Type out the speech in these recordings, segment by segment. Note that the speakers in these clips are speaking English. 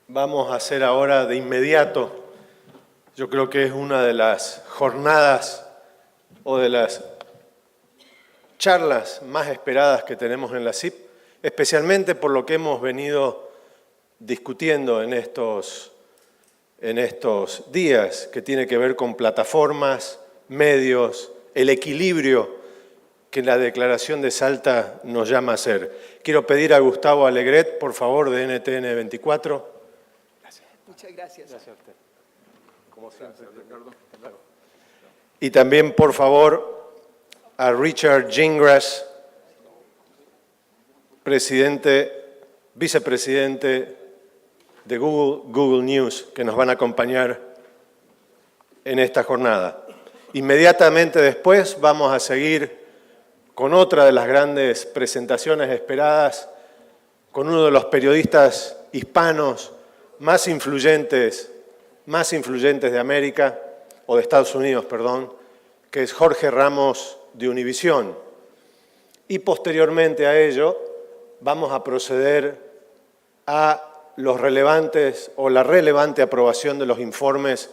Vamos a hacer ahora de inmediato, yo creo que es una de las jornadas o de las charlas más esperadas que tenemos en la CIP, especialmente por lo que hemos venido discutiendo en estos días, que tiene que ver con plataformas, medios, el equilibrio que la Declaración de Salta nos llama a hacer. Quiero pedir a Gustau Alegret, por favor, de NTN 24. Gracias. Muchas gracias. Gracias a usted. Como siempre, Ricardo. Y también, por favor, a Richard Gingras, vicepresidente de Google News, que nos van a acompañar en esta jornada. Inmediatamente después vamos a seguir con otra de las grandes presentaciones esperadas, con uno de los periodistas hispanos más influyentes de América, o de Estados Unidos, perdón, que es Jorge Ramos de Univisión. Y posteriormente a ello vamos a proceder a los relevantes o la relevante aprobación de los informes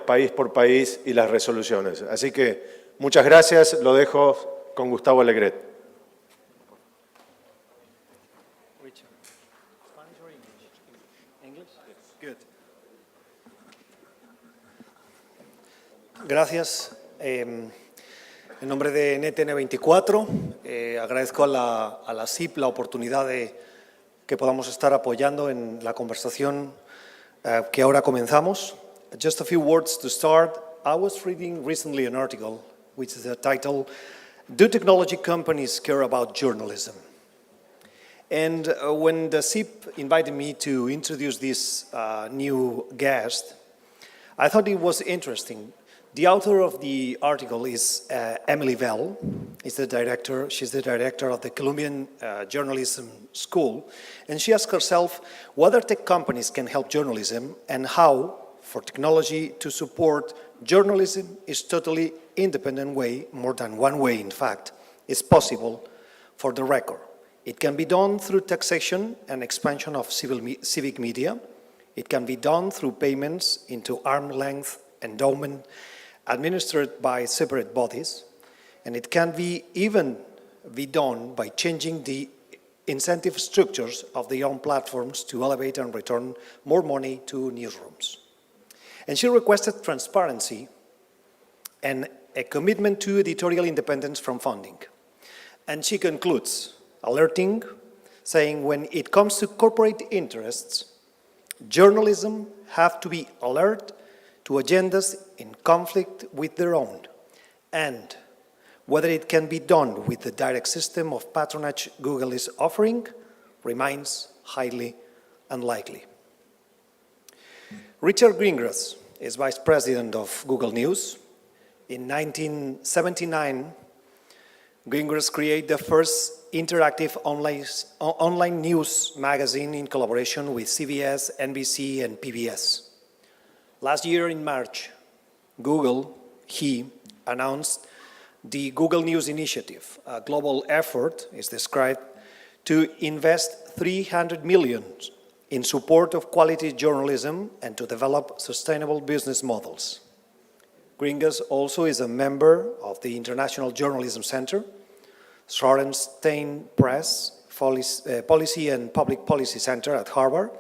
país por país y las resoluciones. Así que muchas gracias, lo dejo con Gustau Alegret. Gracias. En nombre de NTN 24, agradezco a la CIP la oportunidad de que podamos estar apoyando en la conversación que ahora comenzamos. Just a few words to start. I was reading recently an article which is the title, "Do Technology Companies Care About Journalism?" And when the CIP invited me to introduce this new guest, I thought it was interesting. The author of the article is Emily Bell. She's the director of the Colombian Journalism School. And she asked herself whether tech companies can help journalism and how, for technology to support journalism is totally independent way, more than one way in fact, is possible for the record. It can be done through taxation and expansion of civic media. It can be done through payments into arm's length endowment administered by separate bodies, and it can even be done by changing the incentive structures of the own platforms to elevate and return more money to newsrooms. And she requested transparency and a commitment to editorial independence from funding. And she concludes, alerting, saying when it comes to corporate interests, journalism have to be alert to agendas in conflict with their own, and whether it can be done with the direct system of patronage Google is offering remains highly unlikely. Richard Gingras is vice president of Google News. In 1979, Gingras created the first interactive online news magazine in collaboration with CBS, NBC, and PBS. Last year in March, he announced the Google News Initiative. A global effort is described to invest $300 million in support of quality journalism and to develop sustainable business models. Gingras also is a member of the International Journalism Center, Sorenstein Press Policy and Public Policy Center at Harvard,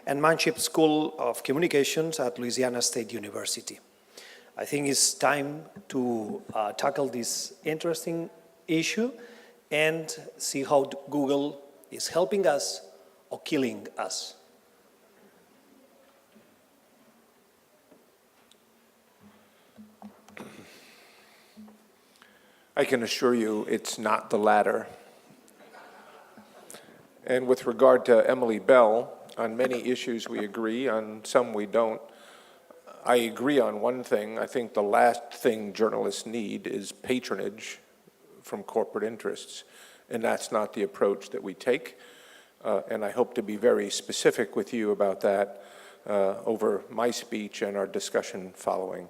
and Manship School of Communications at Louisiana State University. I think it's time to tackle this interesting issue and see how Google is helping us or killing us. I can assure you it's not the latter. And with regard to Emily Bell, on many issues we agree, on some we don't. I agree on one thing. I think the last thing journalists need is patronage from corporate interests, and that's not the approach that we take. And I hope to be very specific with you about that over my speech and our discussion following.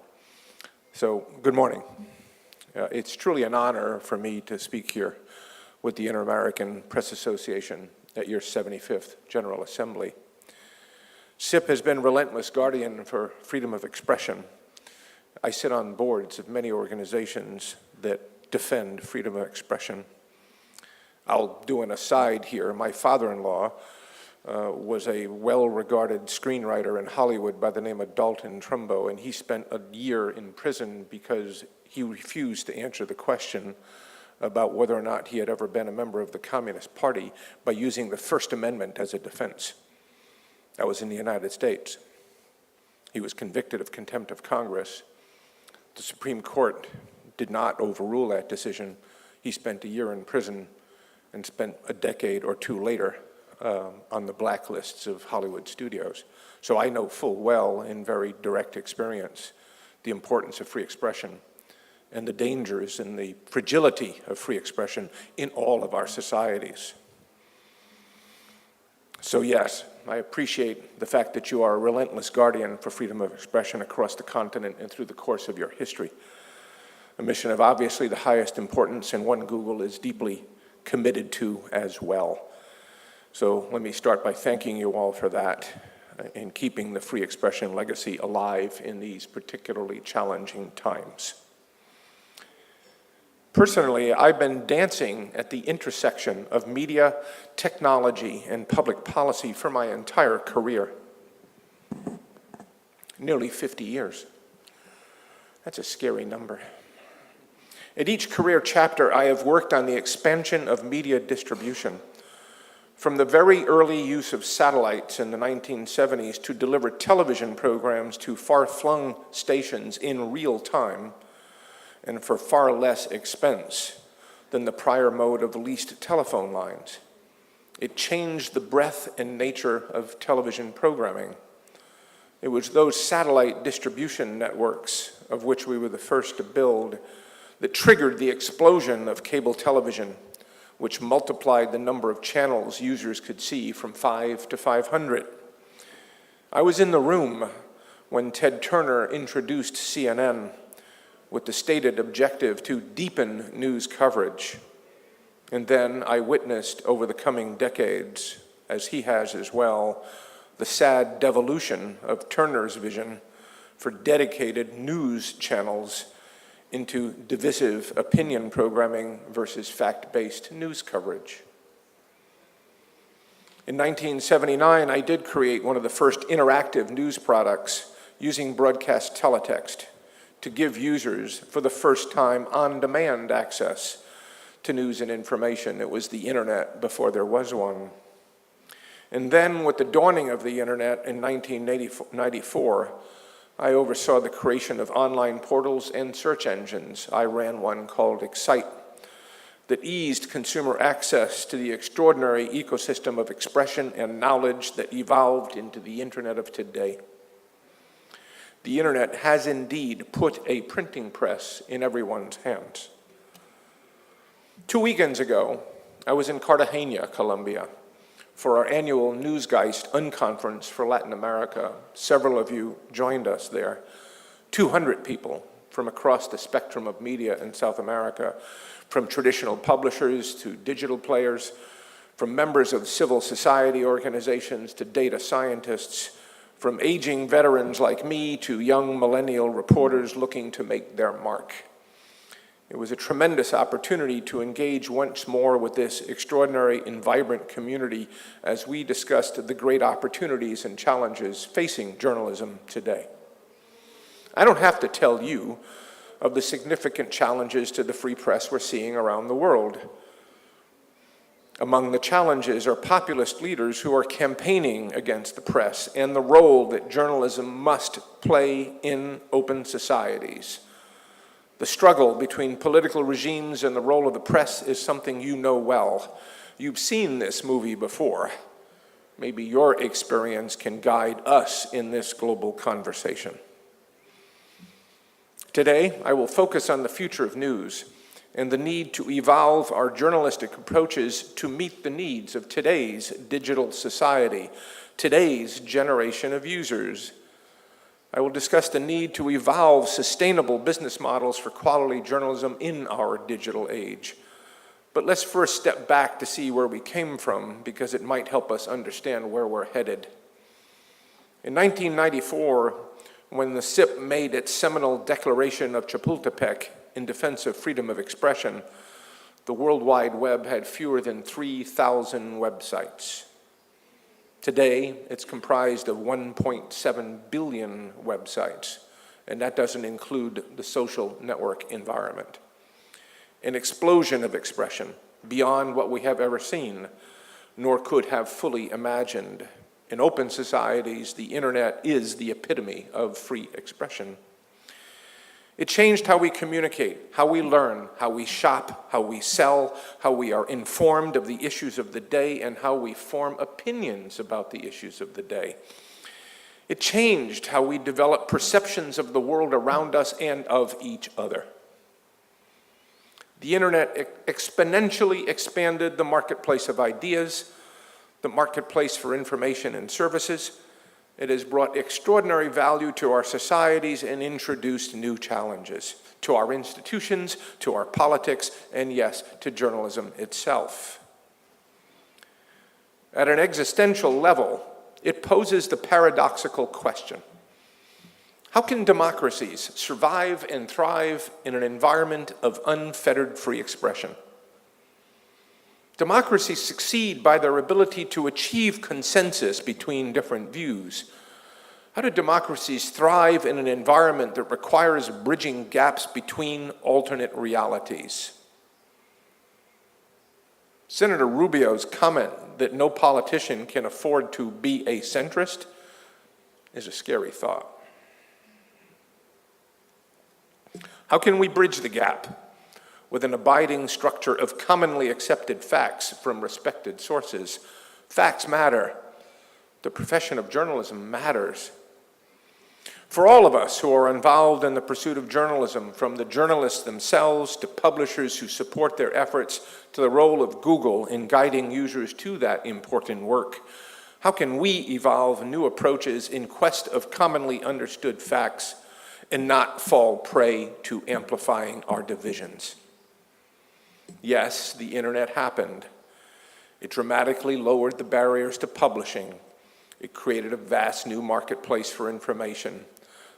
So, good morning. It's truly an honor for me to speak here with the Inter-American Press Association at your 75th General Assembly. SIP has been relentless guardian for freedom of expression. I sit on boards of many organizations that defend freedom of expression. I'll do an aside here. My father-in-law was a well-regarded screenwriter in Hollywood by the name of Dalton Trumbo, and he spent a year in prison because he refused to answer the question about whether or not he had ever been a member of the Communist Party by using the First Amendment as a defense. That was in the United States. He was convicted of contempt of Congress. The Supreme Court did not overrule that decision. He spent a year in prison and spent a decade or two later on the blacklists of Hollywood studios. So I know full well, in very direct experience, the importance of free expression and the dangers and the fragility of free expression in all of our societies. So yes, I appreciate the fact that you are a relentless guardian for freedom of expression across the continent and through the course of your history. A mission of obviously the highest importance, and one Google is deeply committed to as well. So let me start by thanking you all for that in keeping the free expression legacy alive in these particularly challenging times. Personally, I've been dancing at the intersection of media, technology, and public policy for my entire career. Nearly 50 years. That's a scary number. At each career chapter, I have worked on the expansion of media distribution. From the very early use of satellites in the 1970s to deliver television programs to far-flung stations in real time, and for far less expense than the prior mode of leased telephone lines. It changed the breadth and nature of television programming. It was those satellite distribution networks, of which we were the first to build, that triggered the explosion of cable television, which multiplied the number of channels users could see from 5 to 500. I was in the room when Ted Turner introduced CNN with the stated objective to deepen news coverage. And then I witnessed over the coming decades, as he has as well, the sad devolution of Turner's vision for dedicated news channels into divisive opinion programming versus fact-based news coverage. In 1979, I did create one of the first interactive news products using broadcast teletext to give users, for the first time, on-demand access to news and information. It was the internet before there was one. And then, with the dawning of the internet in 1994, I oversaw the creation of online portals and search engines. I ran one called Excite that eased consumer access to the extraordinary ecosystem of expression and knowledge that evolved into the internet of today. The internet has indeed put a printing press in everyone's hands. 2 weekends ago, I was in Cartagena, Colombia, for our annual Newsgeist Unconference for Latin America. Several of you joined us there. 200 people from across the spectrum of media in South America, from traditional publishers to digital players, from members of civil society organizations to data scientists, from aging veterans like me to young millennial reporters looking to make their mark. It was a tremendous opportunity to engage once more with this extraordinary and vibrant community as we discussed the great opportunities and challenges facing journalism today. I don't have to tell you of the significant challenges to the free press we're seeing around the world. Among the challenges are populist leaders who are campaigning against the press and the role that journalism must play in open societies. The struggle between political regimes and the role of the press is something you know well. You've seen this movie before. Maybe your experience can guide us in this global conversation. Today, I will focus on the future of news and the need to evolve our journalistic approaches to meet the needs of today's digital society, today's generation of users. I will discuss the need to evolve sustainable business models for quality journalism in our digital age. But let's first step back to see where we came from, because it might help us understand where we're headed. In 1994, when the CIP made its seminal Declaration of Chapultepec in defense of freedom of expression, the World Wide Web had fewer than 3,000 websites. Today, it's comprised of 1.7 billion websites, and that doesn't include the social network environment. An explosion of expression beyond what we have ever seen, nor could have fully imagined. In open societies, the internet is the epitome of free expression. It changed how we communicate, how we learn, how we shop, how we sell, how we are informed of the issues of the day, and how we form opinions about the issues of the day. It changed how we develop perceptions of the world around us and of each other. The internet exponentially expanded the marketplace of ideas, the marketplace for information and services. It has brought extraordinary value to our societies and introduced new challenges to our institutions, to our politics, and yes, to journalism itself. At an existential level, it poses the paradoxical question: how can democracies survive and thrive in an environment of unfettered free expression? Democracies succeed by their ability to achieve consensus between different views. How do democracies thrive in an environment that requires bridging gaps between alternate realities? Senator Rubio's comment that no politician can afford to be a centrist is a scary thought. How can we bridge the gap with an abiding structure of commonly accepted facts from respected sources? Facts matter. The profession of journalism matters. For all of us who are involved in the pursuit of journalism, from the journalists themselves to publishers who support their efforts, to the role of Google in guiding users to that important work, how can we evolve new approaches in quest of commonly understood facts and not fall prey to amplifying our divisions? Yes, the internet happened. It dramatically lowered the barriers to publishing. It created a vast new marketplace for information,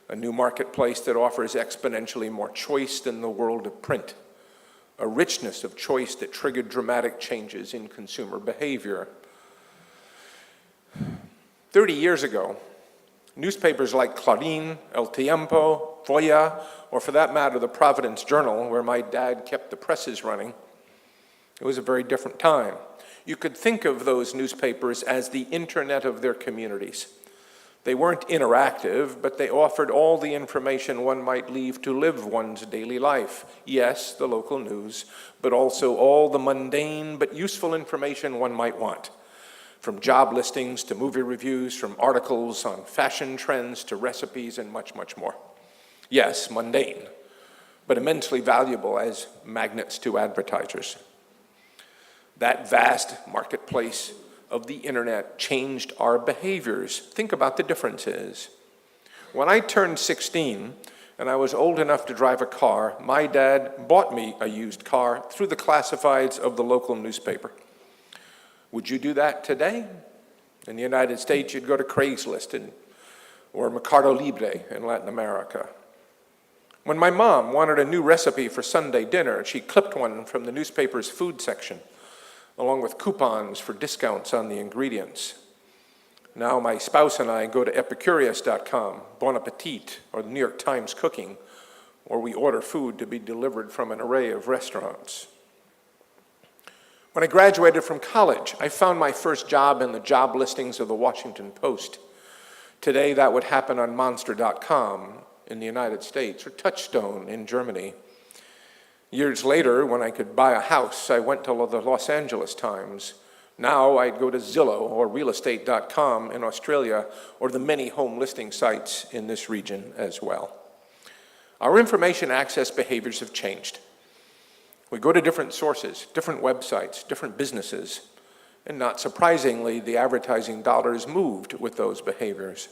a new marketplace that offers exponentially more choice than the world of print, a richness of choice that triggered dramatic changes in consumer behavior. 30 years ago, newspapers like Clarín, El Tiempo, Folla, or for that matter, the Providence Journal, where my dad kept the presses running, it was a very different time. You could think of those newspapers as the internet of their communities. They weren't interactive, but they offered all the information one might leave to live one's daily life. Yes, the local news, but also all the mundane but useful information one might want. From job listings to movie reviews, from articles on fashion trends to recipes and much, much more. Yes, mundane, but immensely valuable as magnets to advertisers. That vast marketplace of the internet changed our behaviors. Think about the differences. When I turned 16 and I was old enough to drive a car, my dad bought me a used car through the classifieds of the local newspaper. Would you do that today? In the United States, you'd go to Craigslist or Mercado Libre in Latin America. When my mom wanted a new recipe for Sunday dinner, she clipped one from the newspaper's food section, along with coupons for discounts on the ingredients. Now my spouse and I go to epicurious.com, Bon Appetit, or the New York Times Cooking, or we order food to be delivered from an array of restaurants. When I graduated from college, I found my first job in the job listings of the Washington Post. Today, that would happen on Monster.com in the United States, or Touchstone in Germany. Years later, when I could buy a house, I went to the Los Angeles Times. Now I'd go to Zillow or realestate.com in Australia, or the many home listing sites in this region as well. Our information access behaviors have changed. We go to different sources, different websites, different businesses, and not surprisingly, the advertising dollars moved with those behaviors.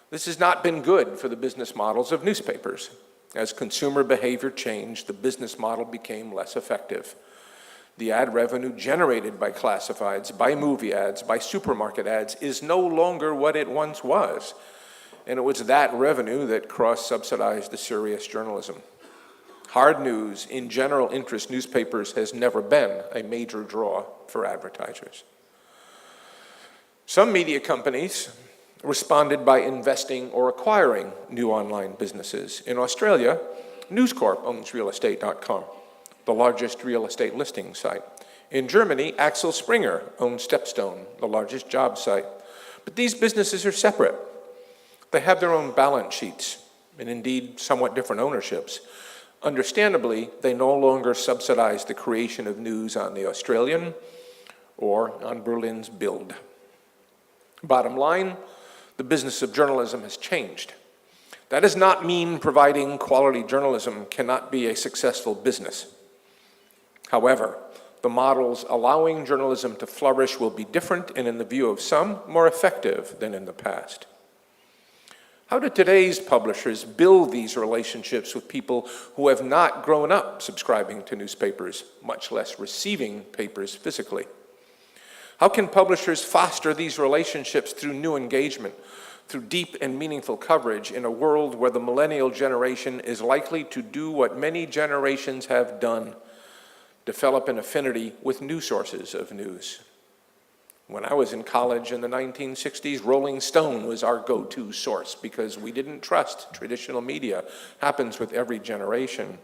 This has not been good for the business models of newspapers. As consumer behavior changed, the business model became less effective. The ad revenue generated by classifieds, by movie ads, by supermarket ads is no longer what it once was. And it was that revenue that cross-subsidized the serious journalism. Hard news, in general interest newspapers, has never been a major draw for advertisers. Some media companies responded by investing or acquiring new online businesses. In Australia, News Corp owns realestate.com, the largest real estate listing site. In Germany, Axel Springer owns Stepstone, the largest job site. But these businesses are separate. They have their own balance sheets, and indeed somewhat different ownerships. Understandably, they no longer subsidize the creation of news on the Australian or on Berlin's Bild. Bottom line, the business of journalism has changed. That does not mean providing quality journalism cannot be a successful business. However, the models allowing journalism to flourish will be different and, in the view of some, more effective than in the past. How do today's publishers build these relationships with people who have not grown up subscribing to newspapers, much less receiving papers physically? How can publishers foster these relationships through new engagement, through deep and meaningful coverage in a world where the millennial generation is likely to do what many generations have done, develop an affinity with new sources of news? When I was in college in the 1960s, Rolling Stone was our go-to source because we didn't trust traditional media. Happens with every generation.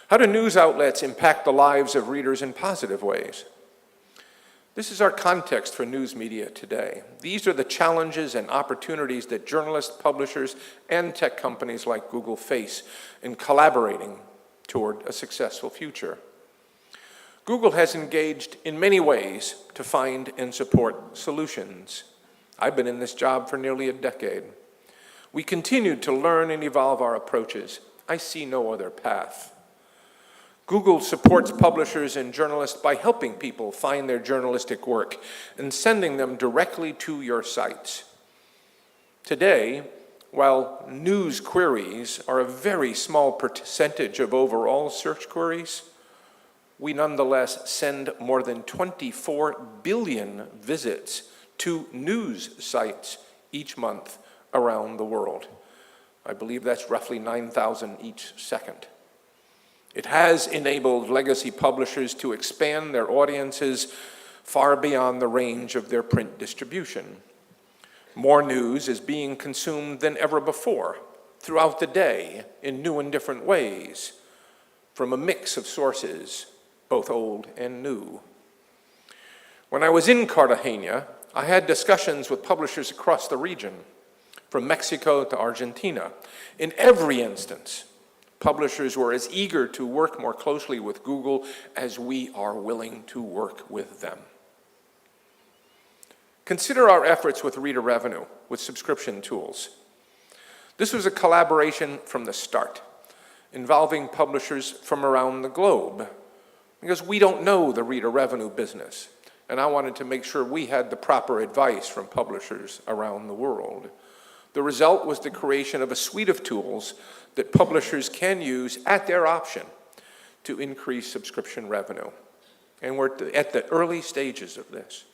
How do news outlets impact the lives of readers in positive ways? This is our context for news media today. These are the challenges and opportunities that journalists, publishers, and tech companies like Google face in collaborating toward a successful future. Google has engaged in many ways to find and support solutions. I've been in this job for nearly a decade. We continue to learn and evolve our approaches. I see no other path. Google supports publishers and journalists by helping people find their journalistic work and sending them directly to your sites. Today, while news queries are a very small percentage of overall search queries, we nonetheless send more than 24 billion visits to news sites each month around the world. I believe that's roughly 9,000 each second. It has enabled legacy publishers to expand their audiences far beyond the range of their print distribution. More news is being consumed than ever before, throughout the day, in new and different ways, from a mix of sources, both old and new. When I was in Cartagena, I had discussions with publishers across the region, from Mexico to Argentina. In every instance, publishers were as eager to work more closely with Google as we are willing to work with them. Consider our efforts with reader revenue, with subscription tools. This was a collaboration from the start, involving publishers from around the globe, because we don't know the reader revenue business, and I wanted to make sure we had the proper advice from publishers around the world. The result was the creation of a suite of tools that publishers can use at their option to increase subscription revenue. And we're at the early stages of this.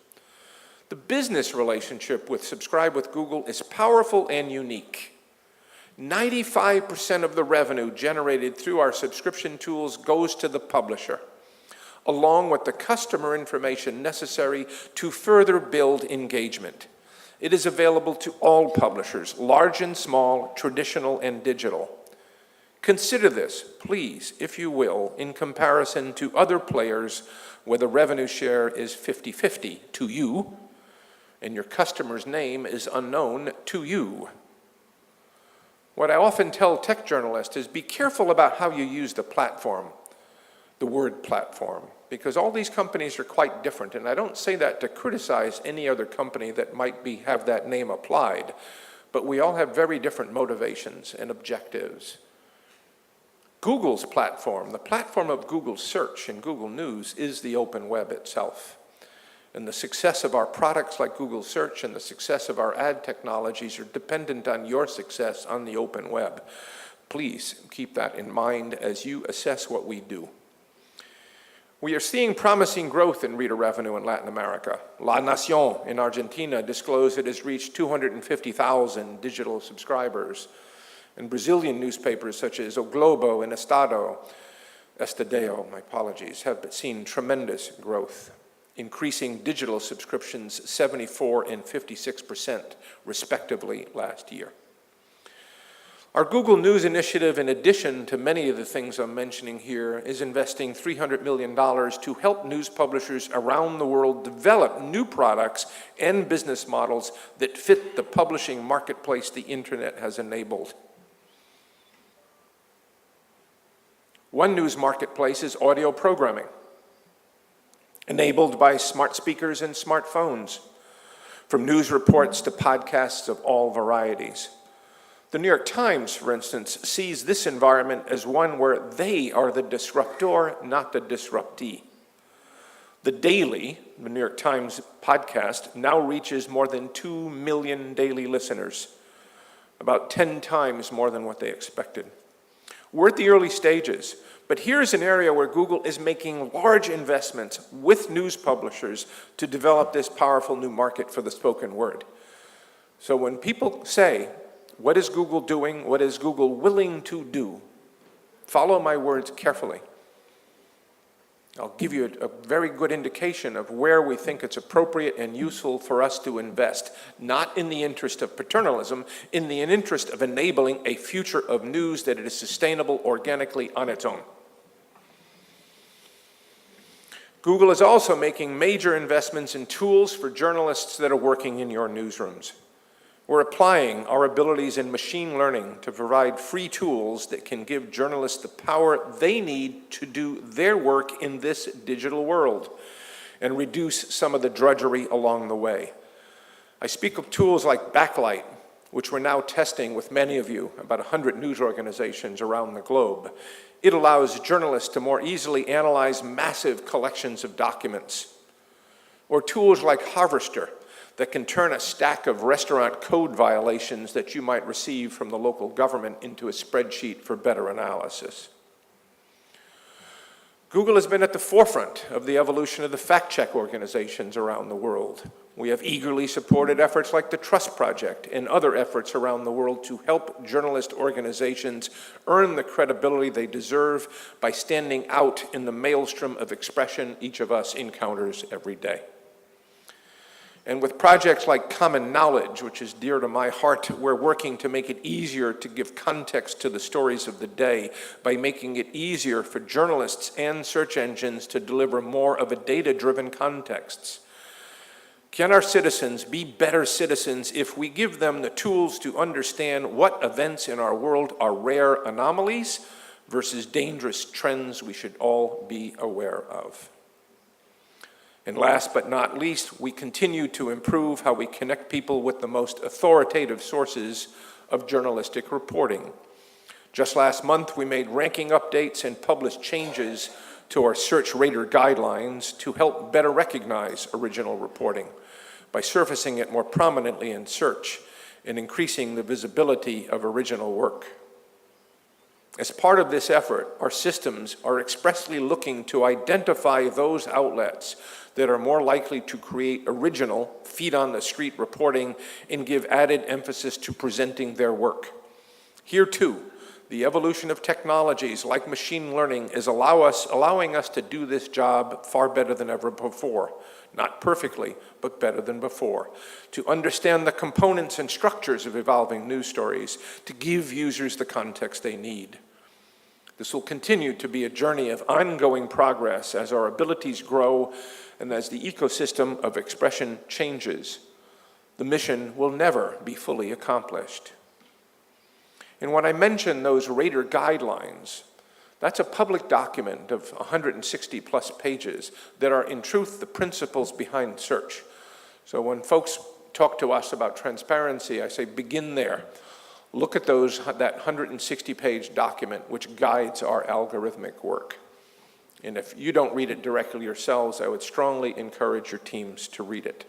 The business relationship with Subscribe with Google is powerful and unique. 95% of the revenue generated through our subscription tools goes to the publisher, along with the customer information necessary to further build engagement. It is available to all publishers, large and small, traditional and digital. Consider this, please, if you will, in comparison to other players where the revenue share is 50-50 to you, and your customer's name is unknown to you. What I often tell tech journalists is be careful about how you use the platform, the word platform, because all these companies are quite different, and I don't say that to criticize any other company that might have that name applied, but we all have very different motivations and objectives. Google's platform, the platform of Google Search and Google News, is the open web itself. And the success of our products like Google Search and the success of our ad technologies are dependent on your success on the open web. Please keep that in mind as you assess what we do. We are seeing promising growth in reader revenue in Latin America. La Nación in Argentina disclosed it has reached 250,000 digital subscribers. And Brazilian newspapers such as O Globo and Estadão, my apologies, have seen tremendous growth, increasing digital subscriptions 74% and 56% respectively last year. Our Google News initiative, in addition to many of the things I'm mentioning here, is investing $300 million to help news publishers around the world develop new products and business models that fit the publishing marketplace the internet has enabled. One news marketplace is audio programming, enabled by smart speakers and smartphones, from news reports to podcasts of all varieties. The New York Times, for instance, sees this environment as one where they are the disruptor, not the disruptee. The Daily, the New York Times podcast, now reaches more than 2 million daily listeners, about 10 times more than what they expected. We're at the early stages, but here's an area where Google is making large investments with news publishers to develop this powerful new market for the spoken word. So when people say, what is Google doing? What is Google willing to do? Follow my words carefully. I'll give you a very good indication of where we think it's appropriate and useful for us to invest, not in the interest of paternalism, in the interest of enabling a future of news that is sustainable organically on its own. Google is also making major investments in tools for journalists that are working in your newsrooms. We're applying our abilities in machine learning to provide free tools that can give journalists the power they need to do their work in this digital world and reduce some of the drudgery along the way. I speak of tools like Backlight, which we're now testing with many of you, about 100 news organizations around the globe. It allows journalists to more easily analyze massive collections of documents. Or tools like Harvester, that can turn a stack of restaurant code violations that you might receive from the local government into a spreadsheet for better analysis. Google has been at the forefront of the evolution of the fact-check organizations around the world. We have eagerly supported efforts like the Trust Project and other efforts around the world to help journalist organizations earn the credibility they deserve by standing out in the maelstrom of expression each of us encounters every day. And with projects like Common Knowledge, which is dear to my heart, we're working to make it easier to give context to the stories of the day by making it easier for journalists and search engines to deliver more of a data-driven contexts. Can our citizens be better citizens if we give them the tools to understand what events in our world are rare anomalies versus dangerous trends we should all be aware of? And last but not least, we continue to improve how we connect people with the most authoritative sources of journalistic reporting. Just last month, we made ranking updates and published changes to our search rater guidelines to help better recognize original reporting by surfacing it more prominently in search and increasing the visibility of original work. As part of this effort, our systems are expressly looking to identify those outlets that are more likely to create original, feet-on-the-street reporting and give added emphasis to presenting their work. Here, too, the evolution of technologies like machine learning is allowing us to do this job far better than ever before. Not perfectly, but better than before. To understand the components and structures of evolving news stories, to give users the context they need. This will continue to be a journey of ongoing progress as our abilities grow and as the ecosystem of expression changes. The mission will never be fully accomplished. And when I mention those rater guidelines, that's a public document of 160 plus pages that are in truth the principles behind search. So when folks talk to us about transparency, I say begin there. Look at that 160-page document which guides our algorithmic work. And if you don't read it directly yourselves, I would strongly encourage your teams to read it.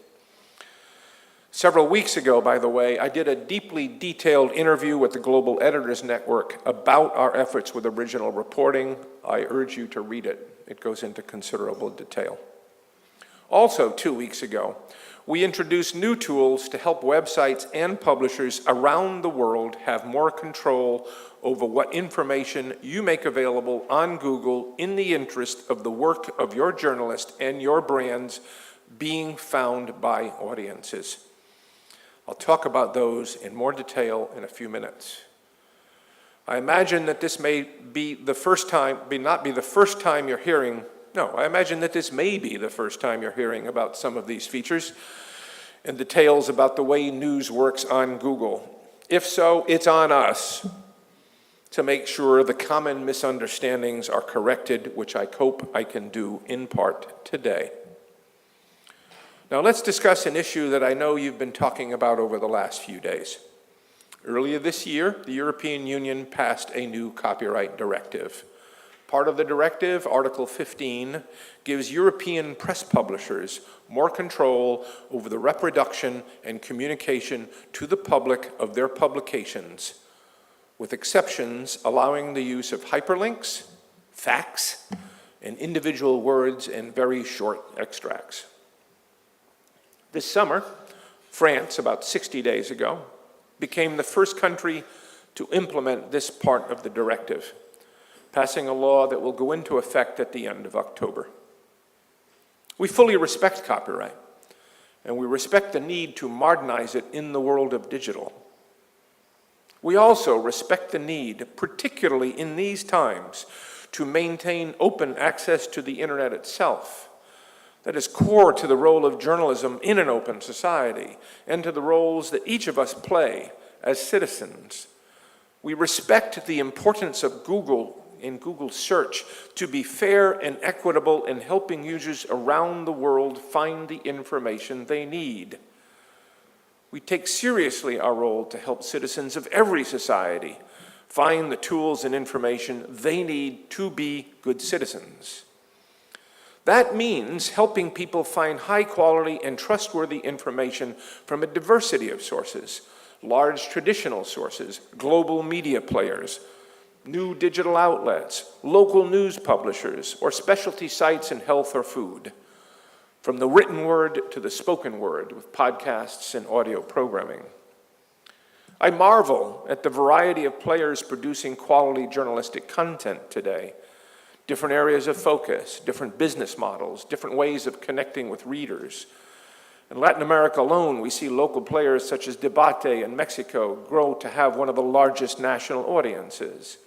Several weeks ago, by the way, I did a deeply detailed interview with the Global Editors Network about our efforts with original reporting. I urge you to read it. It goes into considerable detail. Also, 2 weeks ago, we introduced new tools to help websites and publishers around the world have more control over what information you make available on Google in the interest of the work of your journalist and your brands being found by audiences. I'll talk about those in more detail in a few minutes. I imagine that this may be the first time, not be the first time you're hearing, I imagine that this may be the first time you're hearing about some of these features and details about the way news works on Google. If so, it's on us to make sure the common misunderstandings are corrected, which I hope I can do in part today. Now let's discuss an issue that I know you've been talking about over the last few days. Earlier this year, the European Union passed a new copyright directive. Part of the directive, Article 15, gives European press publishers more control over the reproduction and communication to the public of their publications, with exceptions allowing the use of hyperlinks, facts, and individual words and very short extracts. This summer, France, about 60 days ago, became the first country to implement this part of the directive, passing a law that will go into effect at the end of October. We fully respect copyright, and we respect the need to modernize it in the world of digital. We also respect the need, particularly in these times, to maintain open access to the internet itself. That is core to the role of journalism in an open society and to the roles that each of us play as citizens. We respect the importance of Google in Google search to be fair and equitable in helping users around the world find the information they need. We take seriously our role to help citizens of every society find the tools and information they need to be good citizens. That means helping people find high-quality and trustworthy information from a diversity of sources, large traditional sources, global media players, new digital outlets, local news publishers, or specialty sites in health or food, from the written word to the spoken word with podcasts and audio programming. I marvel at the variety of players producing quality journalistic content today. Different areas of focus, different business models, different ways of connecting with readers. In Latin America alone, we see local players such as Debate in Mexico grow to have one of the largest national audiences.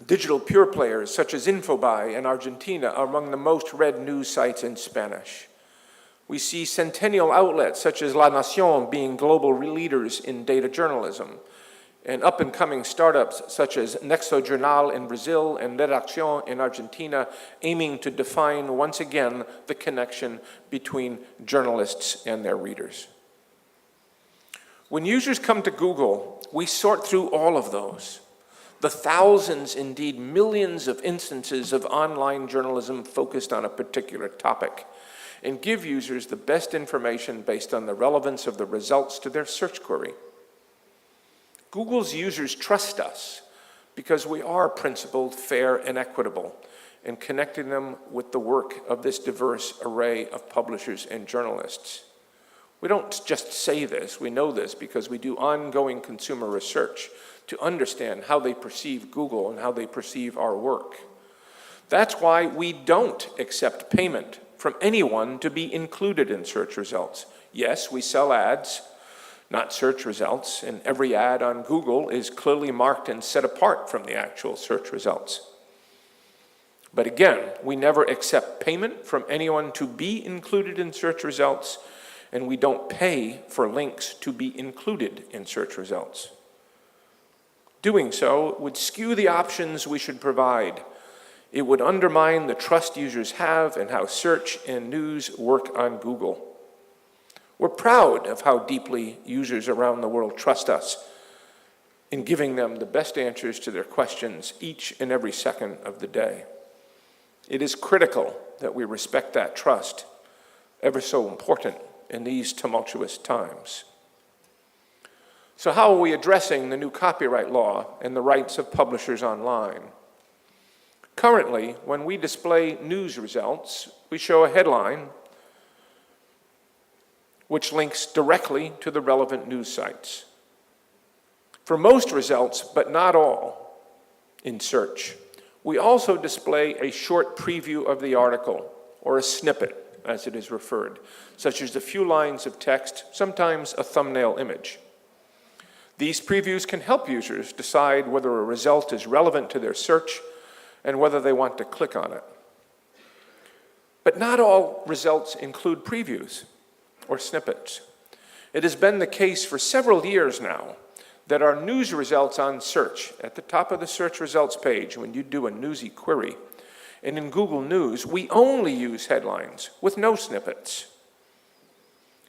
Digital pure players such as Infobae in Argentina are among the most read news sites in Spanish. We see centennial outlets such as La Nación being global leaders in data journalism, and up-and-coming startups such as Nexo Jornal in Brazil and Redacción in Argentina aiming to define once again the connection between journalists and their readers. When users come to Google, we sort through all of those. The thousands, indeed millions of instances of online journalism focused on a particular topic, and give users the best information based on the relevance of the results to their search query. Google's users trust us because we are principled, fair, and equitable in connecting them with the work of this diverse array of publishers and journalists. We don't just say this, we know this because we do ongoing consumer research to understand how they perceive Google and how they perceive our work. That's why we don't accept payment from anyone to be included in search results. Yes, we sell ads, not search results, and every ad on Google is clearly marked and set apart from the actual search results. But again, we never accept payment from anyone to be included in search results, and we don't pay for links to be included in search results. Doing so would skew the options we should provide. It would undermine the trust users have in how search and news work on Google. We're proud of how deeply users around the world trust us in giving them the best answers to their questions each and every second of the day. It is critical that we respect that trust, ever so important in these tumultuous times. So how are we addressing the new copyright law and the rights of publishers online? Currently, when we display news results, we show a headline which links directly to the relevant news sites. For most results, but not all, in search, we also display a short preview of the article, or a snippet, as it is referred, such as a few lines of text, sometimes a thumbnail image. These previews can help users decide whether a result is relevant to their search and whether they want to click on it. But not all results include previews or snippets. It has been the case for several years now that our news results on search, at the top of the search results page when you do a newsy query, and in Google News, we only use headlines with no snippets.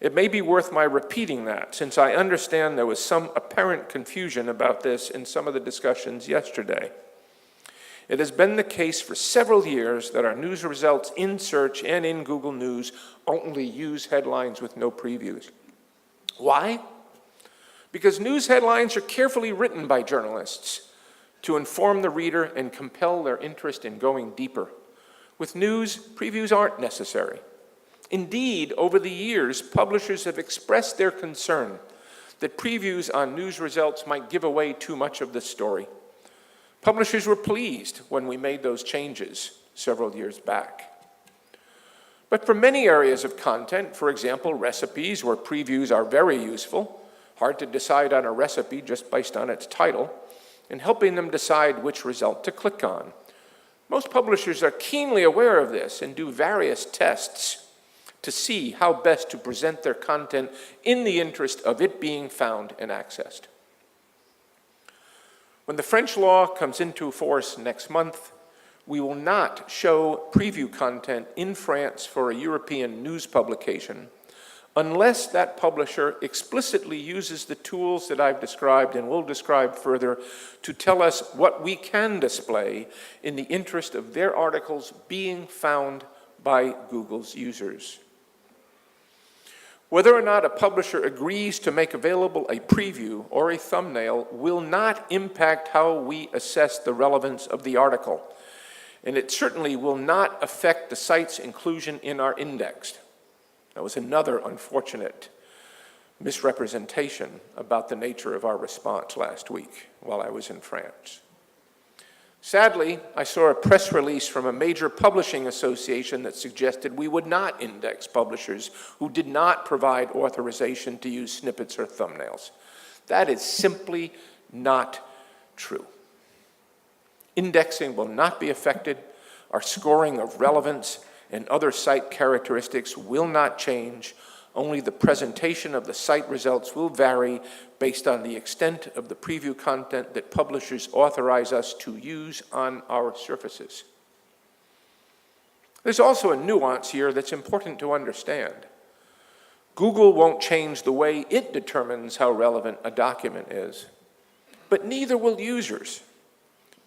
It may be worth my repeating that, since I understand there was some apparent confusion about this in some of the discussions yesterday. It has been the case for several years that our news results in search and in Google News only use headlines with no previews. Why? Because news headlines are carefully written by journalists to inform the reader and compel their interest in going deeper. With news, previews aren't necessary. Indeed, over the years, publishers have expressed their concern that previews on news results might give away too much of the story. Publishers were pleased when we made those changes several years back. But for many areas of content, for example, recipes, where previews are very useful, hard to decide on a recipe just based on its title, and helping them decide which result to click on. Most publishers are keenly aware of this and do various tests to see how best to present their content in the interest of it being found and accessed. When the French law comes into force next month, we will not show preview content in France for a European news publication unless that publisher explicitly uses the tools that I've described and will describe further to tell us what we can display in the interest of their articles being found by Google's users. Whether or not a publisher agrees to make available a preview or a thumbnail will not impact how we assess the relevance of the article, and it certainly will not affect the site's inclusion in our index. That was another unfortunate misrepresentation about the nature of our response last week while I was in France. Sadly, I saw a press release from a major publishing association that suggested we would not index publishers who did not provide authorization to use snippets or thumbnails. That is simply not true. Indexing will not be affected. Our scoring of relevance and other site characteristics will not change. Only the presentation of the site results will vary based on the extent of the preview content that publishers authorize us to use on our surfaces. There's also a nuance here that's important to understand. Google won't change the way it determines how relevant a document is, but neither will users.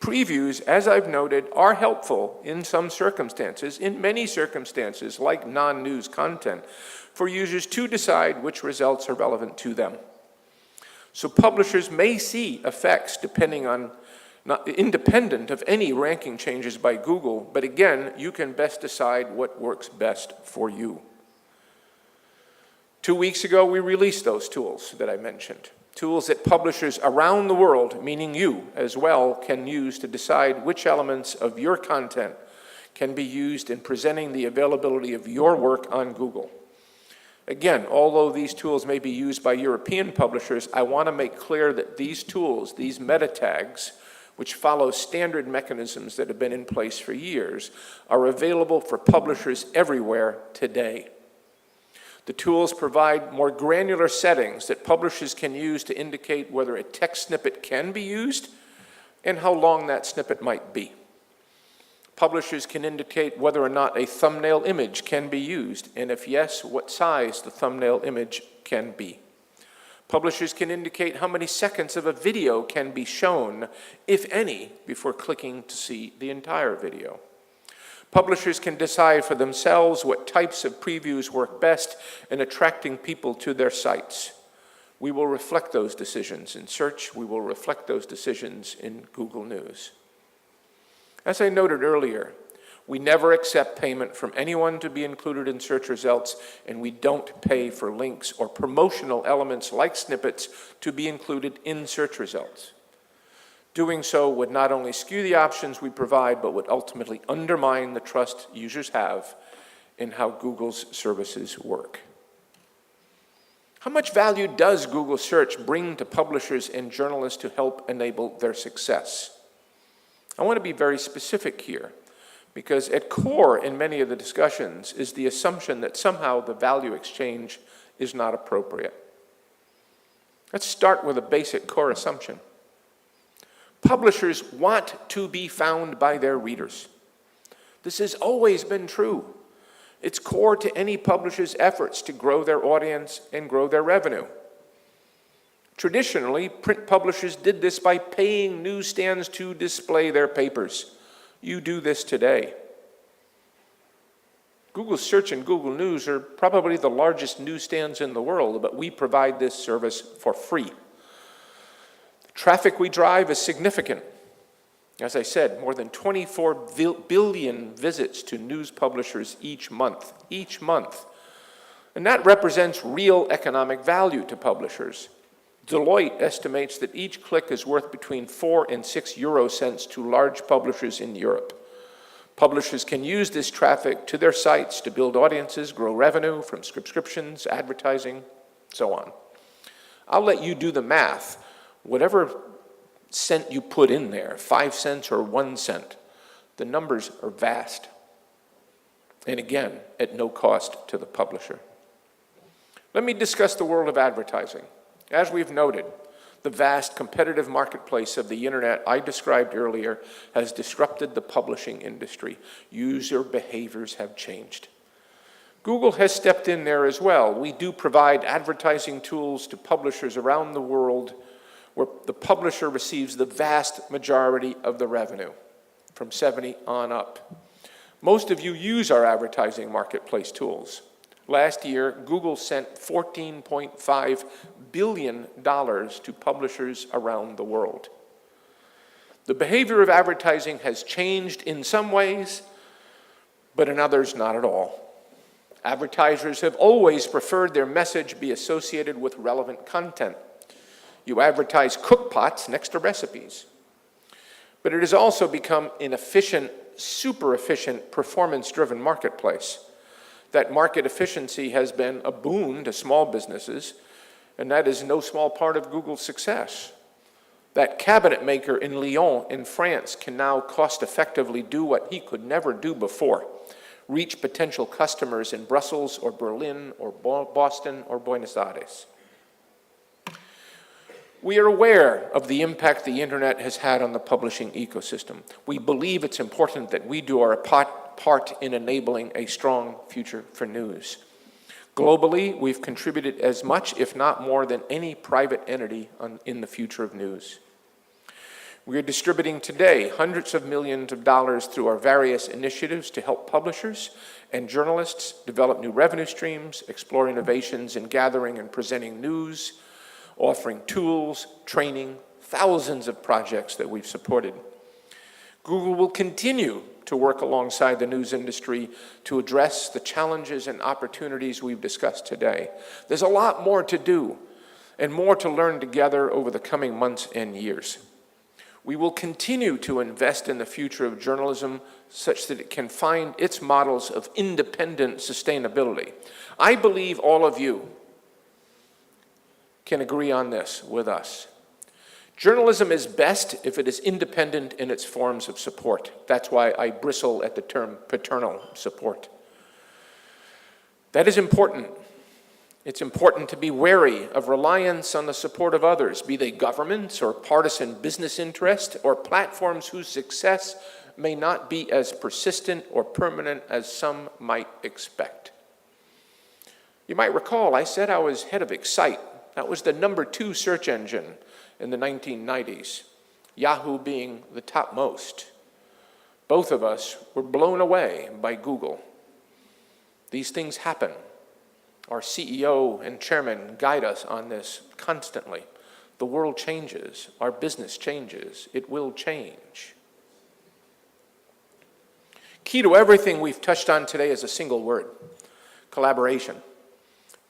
Previews, as I've noted, are helpful in some circumstances, in many circumstances, like non-news content, for users to decide which results are relevant to them. So publishers may see effects independent of any ranking changes by Google, but again, you can best decide what works best for you. 2 weeks ago, we released those tools that I mentioned. Tools that publishers around the world, meaning you as well, can use to decide which elements of your content can be used in presenting the availability of your work on Google. Again, although these tools may be used by European publishers, I want to make clear that these tools, these meta tags, which follow standard mechanisms that have been in place for years, are available for publishers everywhere today. The tools provide more granular settings that publishers can use to indicate whether a text snippet can be used and how long that snippet might be. Publishers can indicate whether or not a thumbnail image can be used, and if yes, what size the thumbnail image can be. Publishers can indicate how many seconds of a video can be shown, if any, before clicking to see the entire video. Publishers can decide for themselves what types of previews work best in attracting people to their sites. We will reflect those decisions in search. We will reflect those decisions in Google News. As I noted earlier, we never accept payment from anyone to be included in search results, and we don't pay for links or promotional elements like snippets to be included in search results. Doing so would not only skew the options we provide, but would ultimately undermine the trust users have in how Google's services work. How much value does Google Search bring to publishers and journalists to help enable their success? I want to be very specific here, because at core in many of the discussions is the assumption that somehow the value exchange is not appropriate. Let's start with a basic core assumption. Publishers want to be found by their readers. This has always been true. It's core to any publisher's efforts to grow their audience and grow their revenue. Traditionally, print publishers did this by paying newsstands to display their papers. You do this today. Google Search and Google News are probably the largest newsstands in the world, but we provide this service for free. The traffic we drive is significant. As I said, more than 24 billion visits to news publishers each month. And that represents real economic value to publishers. Deloitte estimates that each click is worth between 4 and 6 euro cents to large publishers in Europe. Publishers can use this traffic to their sites to build audiences, grow revenue from subscriptions, advertising, so on. I'll let you do the math. Whatever cent you put in there, 5 cents or 1 cent, the numbers are vast. And again, at no cost to the publisher. Let me discuss the world of advertising. As we've noted, the vast competitive marketplace of the internet I described earlier has disrupted the publishing industry. User behaviors have changed. Google has stepped in there as well. We do provide advertising tools to publishers around the world where the publisher receives the vast majority of the revenue, from 70 on up. Most of you use our advertising marketplace tools. Last year, Google sent $14.5 billion to publishers around the world. The behavior of advertising has changed in some ways, but in others, not at all. Advertisers have always preferred their message be associated with relevant content. You advertise cookpots next to recipes. But it has also become an efficient, super efficient, performance-driven marketplace. That market efficiency has been a boon to small businesses, and that is no small part of Google's success. That cabinet maker in Lyon, in France, can now cost-effectively do what he could never do before: reach potential customers in Brussels or Berlin or Boston or Buenos Aires. We are aware of the impact the internet has had on the publishing ecosystem. We believe it's important that we do our part in enabling a strong future for news. Globally, we've contributed as much, if not more, than any private entity in the future of news. We are distributing today hundreds of millions of dollars through our various initiatives to help publishers and journalists develop new revenue streams, explore innovations in gathering and presenting news, offering tools, training, thousands of projects that we've supported. Google will continue to work alongside the news industry to address the challenges and opportunities we've discussed today. There's a lot more to do and more to learn together over the coming months and years. We will continue to invest in the future of journalism such that it can find its models of independent sustainability. I believe all of you can agree on this with us. Journalism is best if it is independent in its forms of support. That's why I bristle at the term paternal support. That is important. It's important to be wary of reliance on the support of others, be they governments or partisan business interests or platforms whose success may not be as persistent or permanent as some might expect. You might recall I said I was head of Excite. That was the #2 search engine in the 1990s, Yahoo being the topmost. both of us were blown away by Google. These things happen. Our CEO and chairman guide us on this constantly. The world changes. Our business changes. It will change. Key to everything we've touched on today is a single word: collaboration.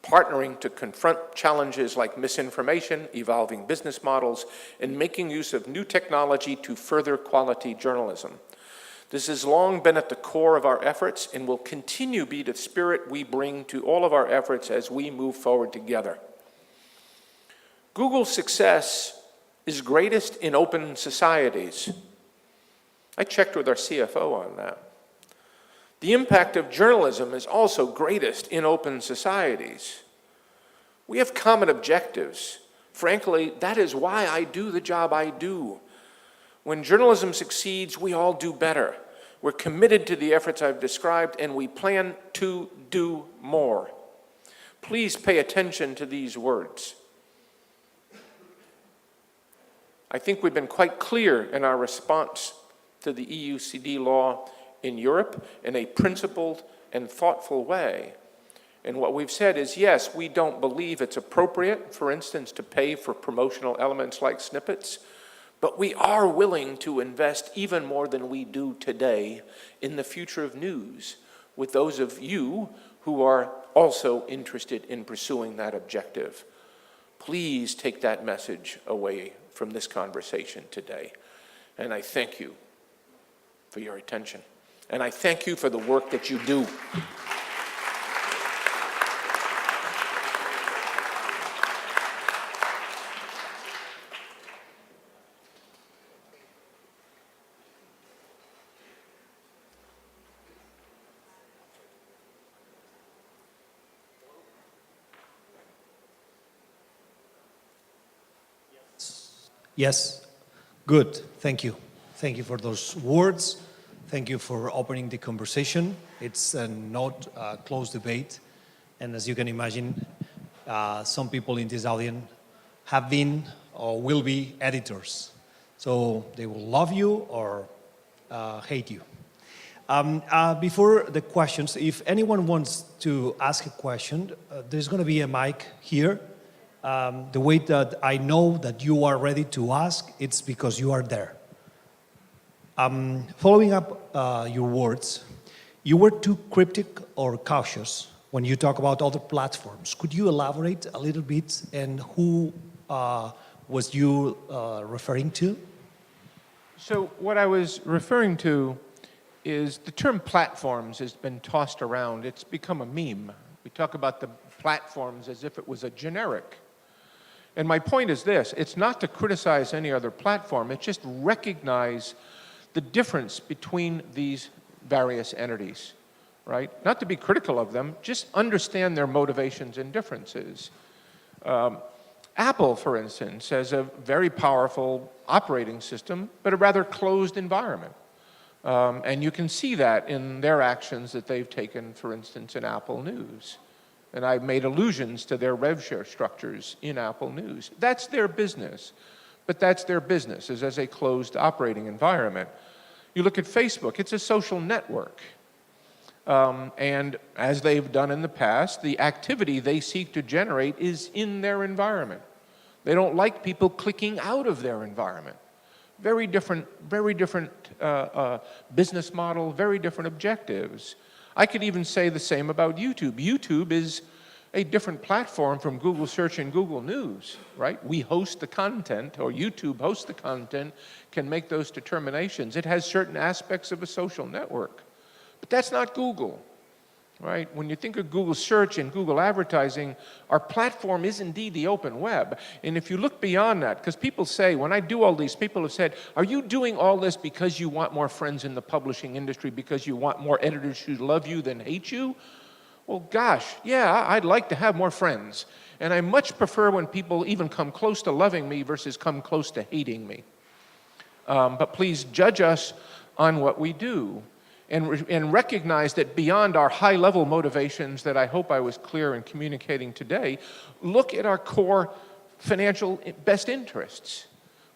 Partnering to confront challenges like misinformation, evolving business models, and making use of new technology to further quality journalism. This has long been at the core of our efforts and will continue to be the spirit we bring to all of our efforts as we move forward together. Google's success is greatest in open societies. I checked with our CFO on that. The impact of journalism is also greatest in open societies. We have common objectives. Frankly, that is why I do the job I do. When journalism succeeds, we all do better. We're committed to the efforts I've described, and we plan to do more. Please pay attention to these words. I think we've been quite clear in our response to the EUCD law in Europe in a principled and thoughtful way. And what we've said is, yes, we don't believe it's appropriate, for instance, to pay for promotional elements like snippets, but we are willing to invest even more than we do today in the future of news with those of you who are also interested in pursuing that objective. Please take that message away from this conversation today. And I thank you for your attention. And I thank you for the work that you do. Yes, good, thank you. Thank you for those words. Thank you for opening the conversation. It's not a closed debate. And as you can imagine, some people in this audience have been or will be editors. So they will love you or hate you. Before the questions, if anyone wants to ask a question, there's going to be a mic here. The way that I know that you are ready to ask, it's because you are there. Following up your words, you were too cryptic or cautious when you talk about other platforms. Could you elaborate a little bit, and who was you referring to? So what I was referring to is the term platforms has been tossed around. It's become a meme. We talk about the platforms as if it was a generic. And my point is this: it's not to criticize any other platform, it's just recognize the difference between these various entities, right? Not to be critical of them, just understand their motivations and differences. Apple, for instance, has a very powerful operating system, but a rather closed environment. And you can see that in their actions that they've taken, for instance, in Apple News. And I've made allusions to their rev share structures in Apple News. That's their business. But that's their business, is as a closed operating environment. You look at Facebook, it's a social network. And as they've done in the past, the activity they seek to generate is in their environment. They don't like people clicking out of their environment. Very different business model, very different objectives. I could even say the same about YouTube. YouTube is a different platform from Google Search and Google News, right? We host the content, or YouTube hosts the content, can make those determinations. It has certain aspects of a social network. But that's not Google, right? When you think of Google Search and Google advertising, our platform is indeed the open web. And if you look beyond that, because people say, when I do all these, people have said, are you doing all this because you want more friends in the publishing industry, because you want more editors who love you than hate you? Well, gosh, yeah, I'd like to have more friends. And I much prefer when people even come close to loving me versus come close to hating me. But please judge us on what we do. And recognize that beyond our high-level motivations that I hope I was clear in communicating today, look at our core financial best interests.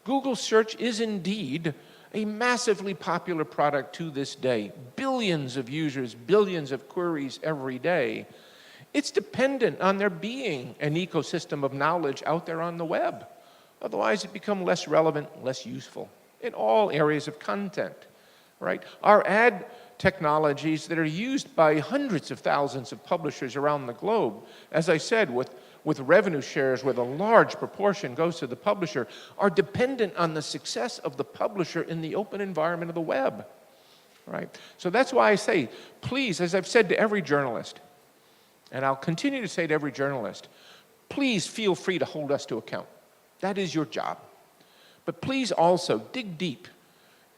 Google Search is indeed a massively popular product to this day, billions of users, billions of queries every day, it's dependent on there being an ecosystem of knowledge out there on the web. Otherwise, it becomes less relevant, less useful in all areas of content, right? Our ad technologies that are used by hundreds of thousands of publishers around the globe, as I said, with revenue shares where the large proportion goes to the publisher, are dependent on the success of the publisher in the open environment of the web, right? So that's why I say, please, as I've said to every journalist, and I'll continue to say to every journalist, please feel free to hold us to account. That is your job. But please also dig deep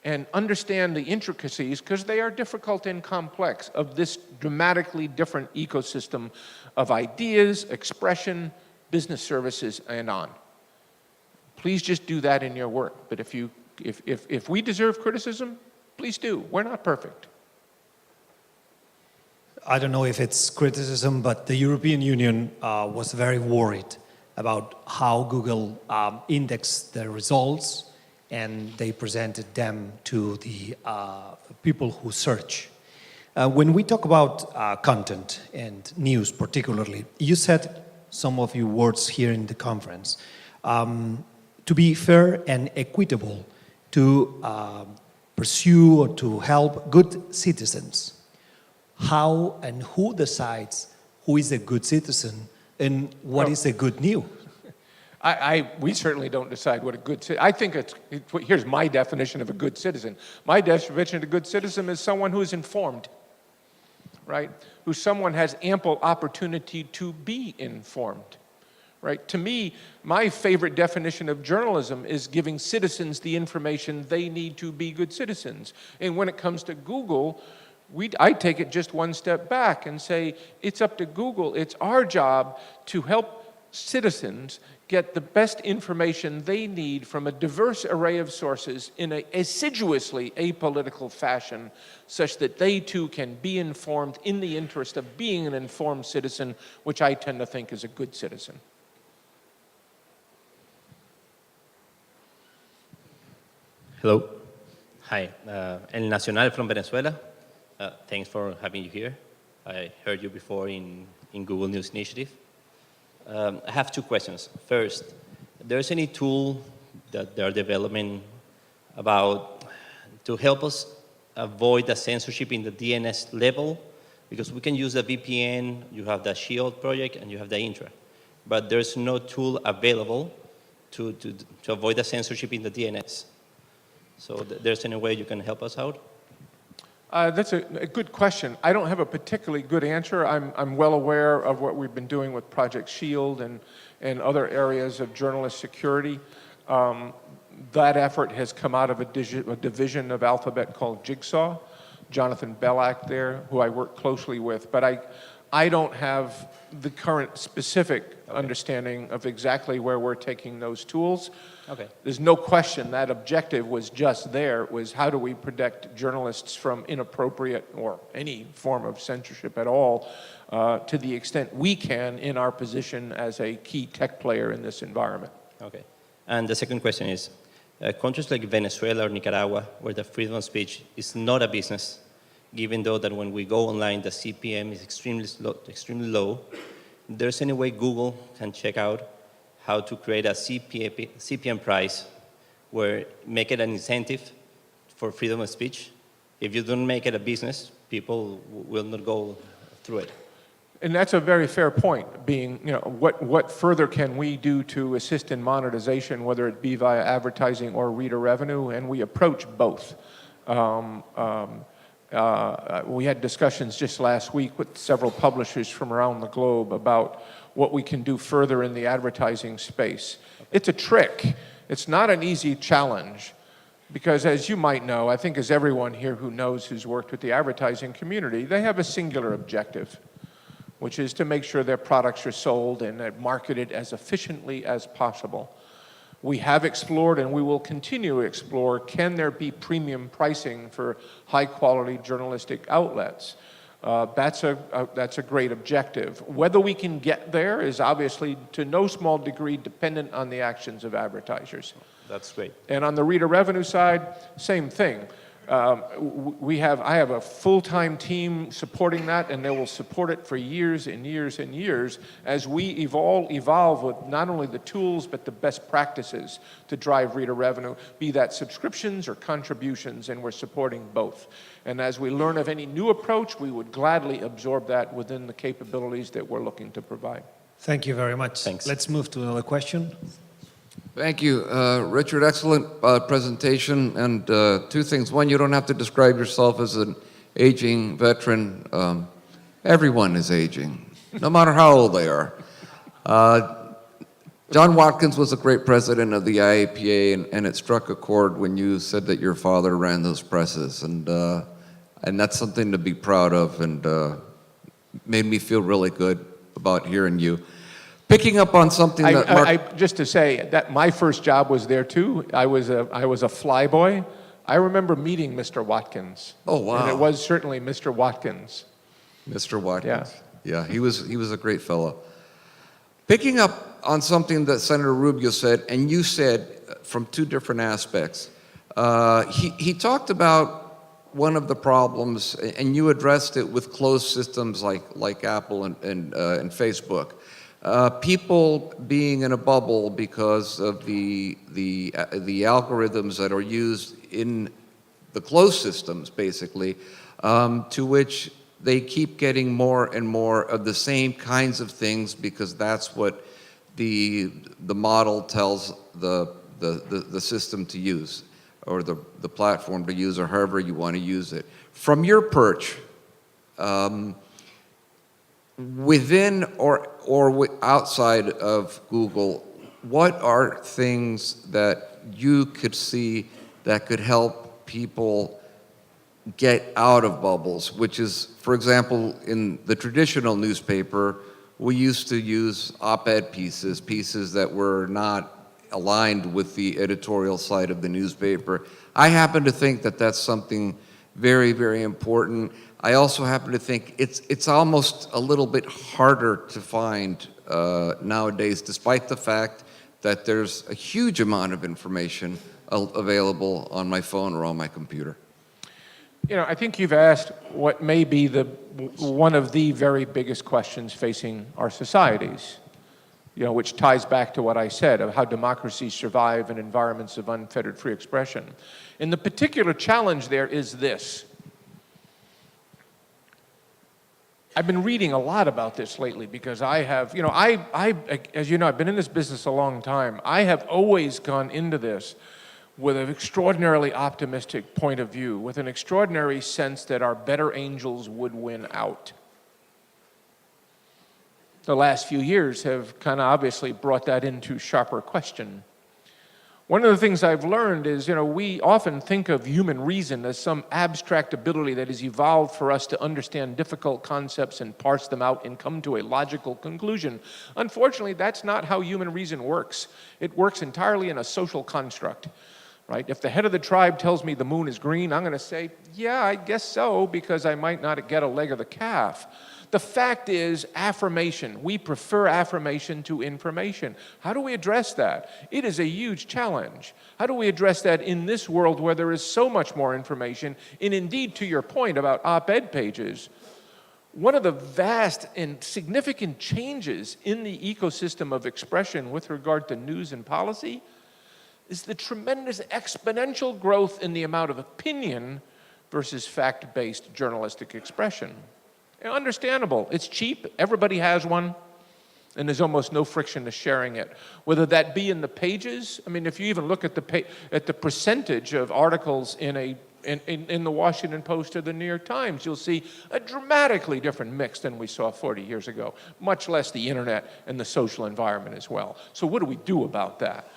and understand the intricacies, because they are difficult and complex, of this dramatically different ecosystem of ideas, expression, business services, and on. Please just do that in your work. But if we deserve criticism, please do. We're not perfect. I don't know if it's criticism, but the European Union was very worried about how Google indexed the results, and they presented them to the people who search. When we talk about content and news particularly, you said some of your words here in the conference, to be fair and equitable, to pursue or to help good citizens. How and who decides who is a good citizen and what is a good news? We certainly don't decide what a good citizen. I think here's my definition of a good citizen. My definition of a good citizen is someone who is informed, right? Who someone has ample opportunity to be informed, right? To me, my favorite definition of journalism is giving citizens the information they need to be good citizens. And when it comes to Google, I take it just one step back and say, it's up to Google, it's our job to help citizens get the best information they need from a diverse array of sources in an assiduously apolitical fashion, such that they too can be informed in the interest of being an informed citizen, which I tend to think is a good citizen. Hello. Hi. El Nacional from Venezuela. Thanks for having you here. I heard you before in Google News Initiative. I have two questions. First, there's any tool that they're developing to help us avoid the censorship in the DNS level? Because we can use the VPN, you have the Shield project, and you have the Intra. But there's no tool available to avoid the censorship in the DNS. So there's any way you can help us out? That's a good question. I don't have a particularly good answer. I'm well aware of what we've been doing with Project Shield and other areas of journalist security. That effort has come out of a division of Alphabet called Jigsaw. Jonathan Bellack there, who I work closely with. But I don't have the current specific understanding of exactly where we're taking those tools. Okay. There's no question that objective was just there. It was how do we protect journalists from inappropriate or any form of censorship at all to the extent we can in our position as a key tech player in this environment. Okay. And the second question is, countries like Venezuela or Nicaragua, where the freedom of speech is not a business, given though that when we go online, the CPM is extremely low, there's any way Google can check out how to create a CPM price where make it an incentive for freedom of speech? If you don't make it a business, people will not go through it. And that's a very fair point, being, what further can we do to assist in monetization, whether it be via advertising or reader revenue, and we approach both. We had discussions just last week with several publishers from around the globe about what we can do further in the advertising space. It's a trick. It's not an easy challenge because, as you might know, I think as everyone here who knows who's worked with the advertising community, they have a singular objective, which is to make sure their products are sold and marketed as efficiently as possible. We have explored and we will continue to explore, can there be premium pricing for high-quality journalistic outlets? That's a great objective. Whether we can get there is obviously to no small degree dependent on the actions of advertisers. That's great. And on the reader revenue side, same thing. I have a full-time team supporting that, and they will support it for years and years and years as we evolve with not only the tools, but the best practices to drive reader revenue, be that subscriptions or contributions, and we're supporting both. And as we learn of any new approach, we would gladly absorb that within the capabilities that we're looking to provide. Thank you very much. Thanks. Let's move to another question. Thank you, Richard. Excellent presentation. And two things. One, you don't have to describe yourself as an aging veteran. Everyone is aging, no matter how old they are. John Watkins was a great president of the IAPA, and it struck a chord when you said that your father ran those presses. And that's something to be proud of, and made me feel really good about hearing you. Picking up on something that Mark... Just to say that my first job was there too. I was a flyboy. I remember meeting Mr. Watkins. Oh, wow. And it was certainly Mr. Watkins. Mr. Watkins. Yeah, he was a great fellow. Picking up on something that Senator Rubio said, and you said from two different aspects. He talked about one of the problems, and you addressed it with closed systems like Apple and Facebook. People being in a bubble because of the algorithms that are used in the closed systems, basically, to which they keep getting more and more of the same kinds of things because that's what the model tells the system to use, or the platform to use, or however you want to use it. From your perch, within or outside of Google, what are things that you could see that could help people get out of bubbles? Which is, for example, in the traditional newspaper, we used to use op-ed pieces that were not aligned with the editorial side of the newspaper. I happen to think that that's something very, very important. I also happen to think it's almost a little bit harder to find nowadays, despite the fact that there's a huge amount of information available on my phone or on my computer. You know, I think you've asked what may be one of the very biggest questions facing our societies, you know, which ties back to what I said of how democracies survive in environments of unfettered free expression. And the particular challenge there is this. I've been reading a lot about this lately because I have, you know, as you know, I've been in this business a long time. I have always gone into this with an extraordinarily optimistic point of view, with an extraordinary sense that our better angels would win out. The last few years have kind of obviously brought that into sharper question. One of the things I've learned is, you know, we often think of human reason as some abstract ability that has evolved for us to understand difficult concepts and parse them out and come to a logical conclusion. Unfortunately, that's not how human reason works. It works entirely in a social construct, right? If the head of the tribe tells me the moon is green, I'm going to say, yeah, I guess so, because I might not get a leg of the calf. The fact is affirmation. We prefer affirmation to information. How do we address that? It is a huge challenge. How do we address that in this world where there is so much more information? And indeed, to your point about op-ed pages, one of the vast and significant changes in the ecosystem of expression with regard to news and policy is the tremendous exponential growth in the amount of opinion versus fact-based journalistic expression. Understandable. It's cheap. Everybody has one. And there's almost no friction to sharing it. Whether that be in the pages, I mean, if you even look at the percentage of articles in the Washington Post or the New York Times, you'll see a dramatically different mix than we saw 40 years ago, much less the internet and the social environment as well. So what do we do about that?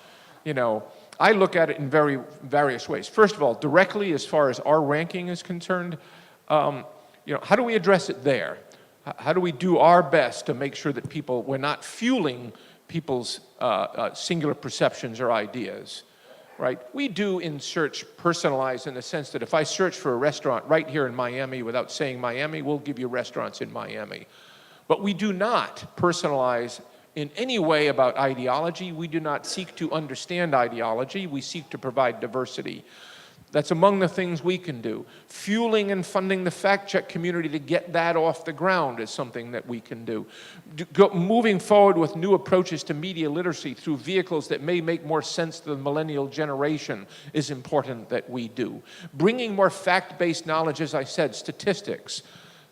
You know, I look at it in various ways. First of all, directly as far as our ranking is concerned, you know, how do we address it there? How do we do our best to make sure that we're not fueling people's singular perceptions or ideas, right? We do in search personalize in the sense that if I search for a restaurant right here in Miami without saying Miami, we'll give you restaurants in Miami. But we do not personalize in any way about ideology. We do not seek to understand ideology. We seek to provide diversity. That's among the things we can do. Fueling and funding the fact-check community to get that off the ground is something that we can do. Moving forward with new approaches to media literacy through vehicles that may make more sense to the millennial generation is important that we do. Bringing more fact-based knowledge, as I said, statistics.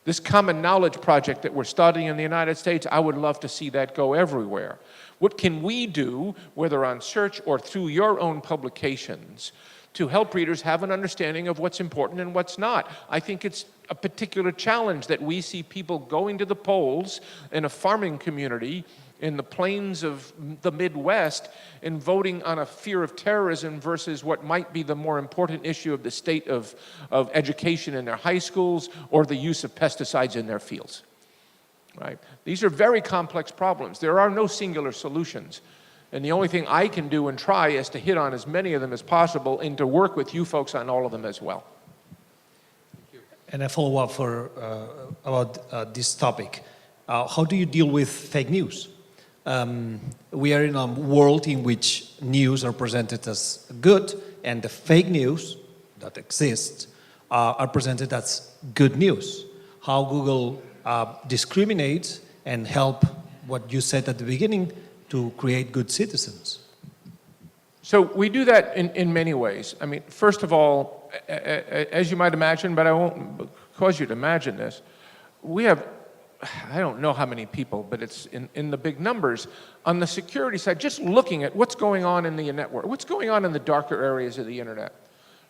This common knowledge project that we're starting in the United States, I would love to see that go everywhere. What can we do, whether on search or through your own publications, to help readers have an understanding of what's important and what's not? I think it's a particular challenge that we see people going to the polls in a farming community in the plains of the Midwest and voting on a fear of terrorism versus what might be the more important issue of the state of education in their high schools or the use of pesticides in their fields. Right? These are very complex problems. There are no singular solutions. And the only thing I can do and try is to hit on as many of them as possible and to work with you folks on all of them as well. And a follow-up about this topic. How do you deal with fake news? We are in a world in which news are presented as good, and the fake news that exists are presented as good news. How Google discriminates and help what you said at the beginning to create good citizens? So we do that in many ways. I mean, first of all, as you might imagine, but I won't cause you to imagine this, we have, I don't know how many people, but it's in the big numbers, on the security side, just looking at what's going on in the network, what's going on in the darker areas of the internet,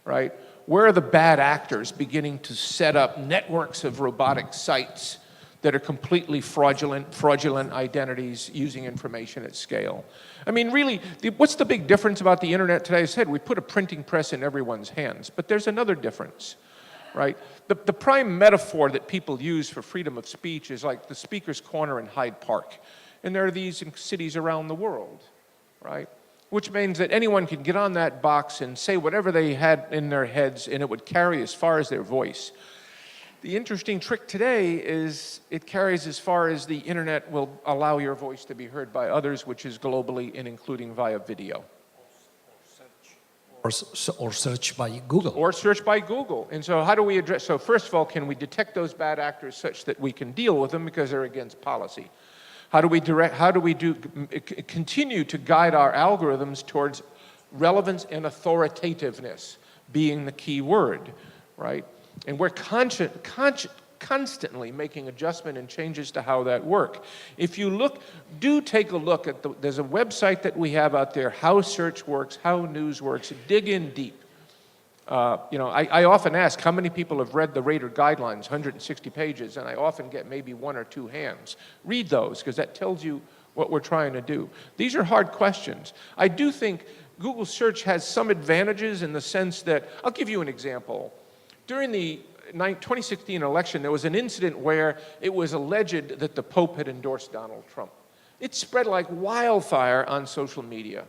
right? Where are the bad actors beginning to set up networks of robotic sites that are completely fraudulent identities using information at scale? I mean, really, what's the big difference about the internet today? I said we put a printing press in everyone's hands, but there's another difference, right? The prime metaphor that people use for freedom of speech is like the Speaker's Corner in Hyde Park. And there are these in cities around the world, right? Which means that anyone can get on that box and say whatever they had in their heads, and it would carry as far as their voice. The interesting trick today is it carries as far as the internet will allow your voice to be heard by others, which is globally and including via video. Or search by Google. Or search by Google. And so how do we address, so first of all, can we detect those bad actors such that we can deal with them because they're against policy? How do we continue to guide our algorithms towards relevance and authoritativeness being the key word, right? And we're constantly making adjustment and changes to how that work. If you look, do take a look at, there's a website that we have out there, how search works, how news works, dig in deep. I often ask how many people have read the Rater Guidelines, 160 pages, and I often get maybe one or two hands. Read those, because that tells you what we're trying to do. These are hard questions. I do think Google search has some advantages in the sense that, I'll give you an example. During the 2016 election, there was an incident where it was alleged that the Pope had endorsed Donald Trump. It spread like wildfire on social media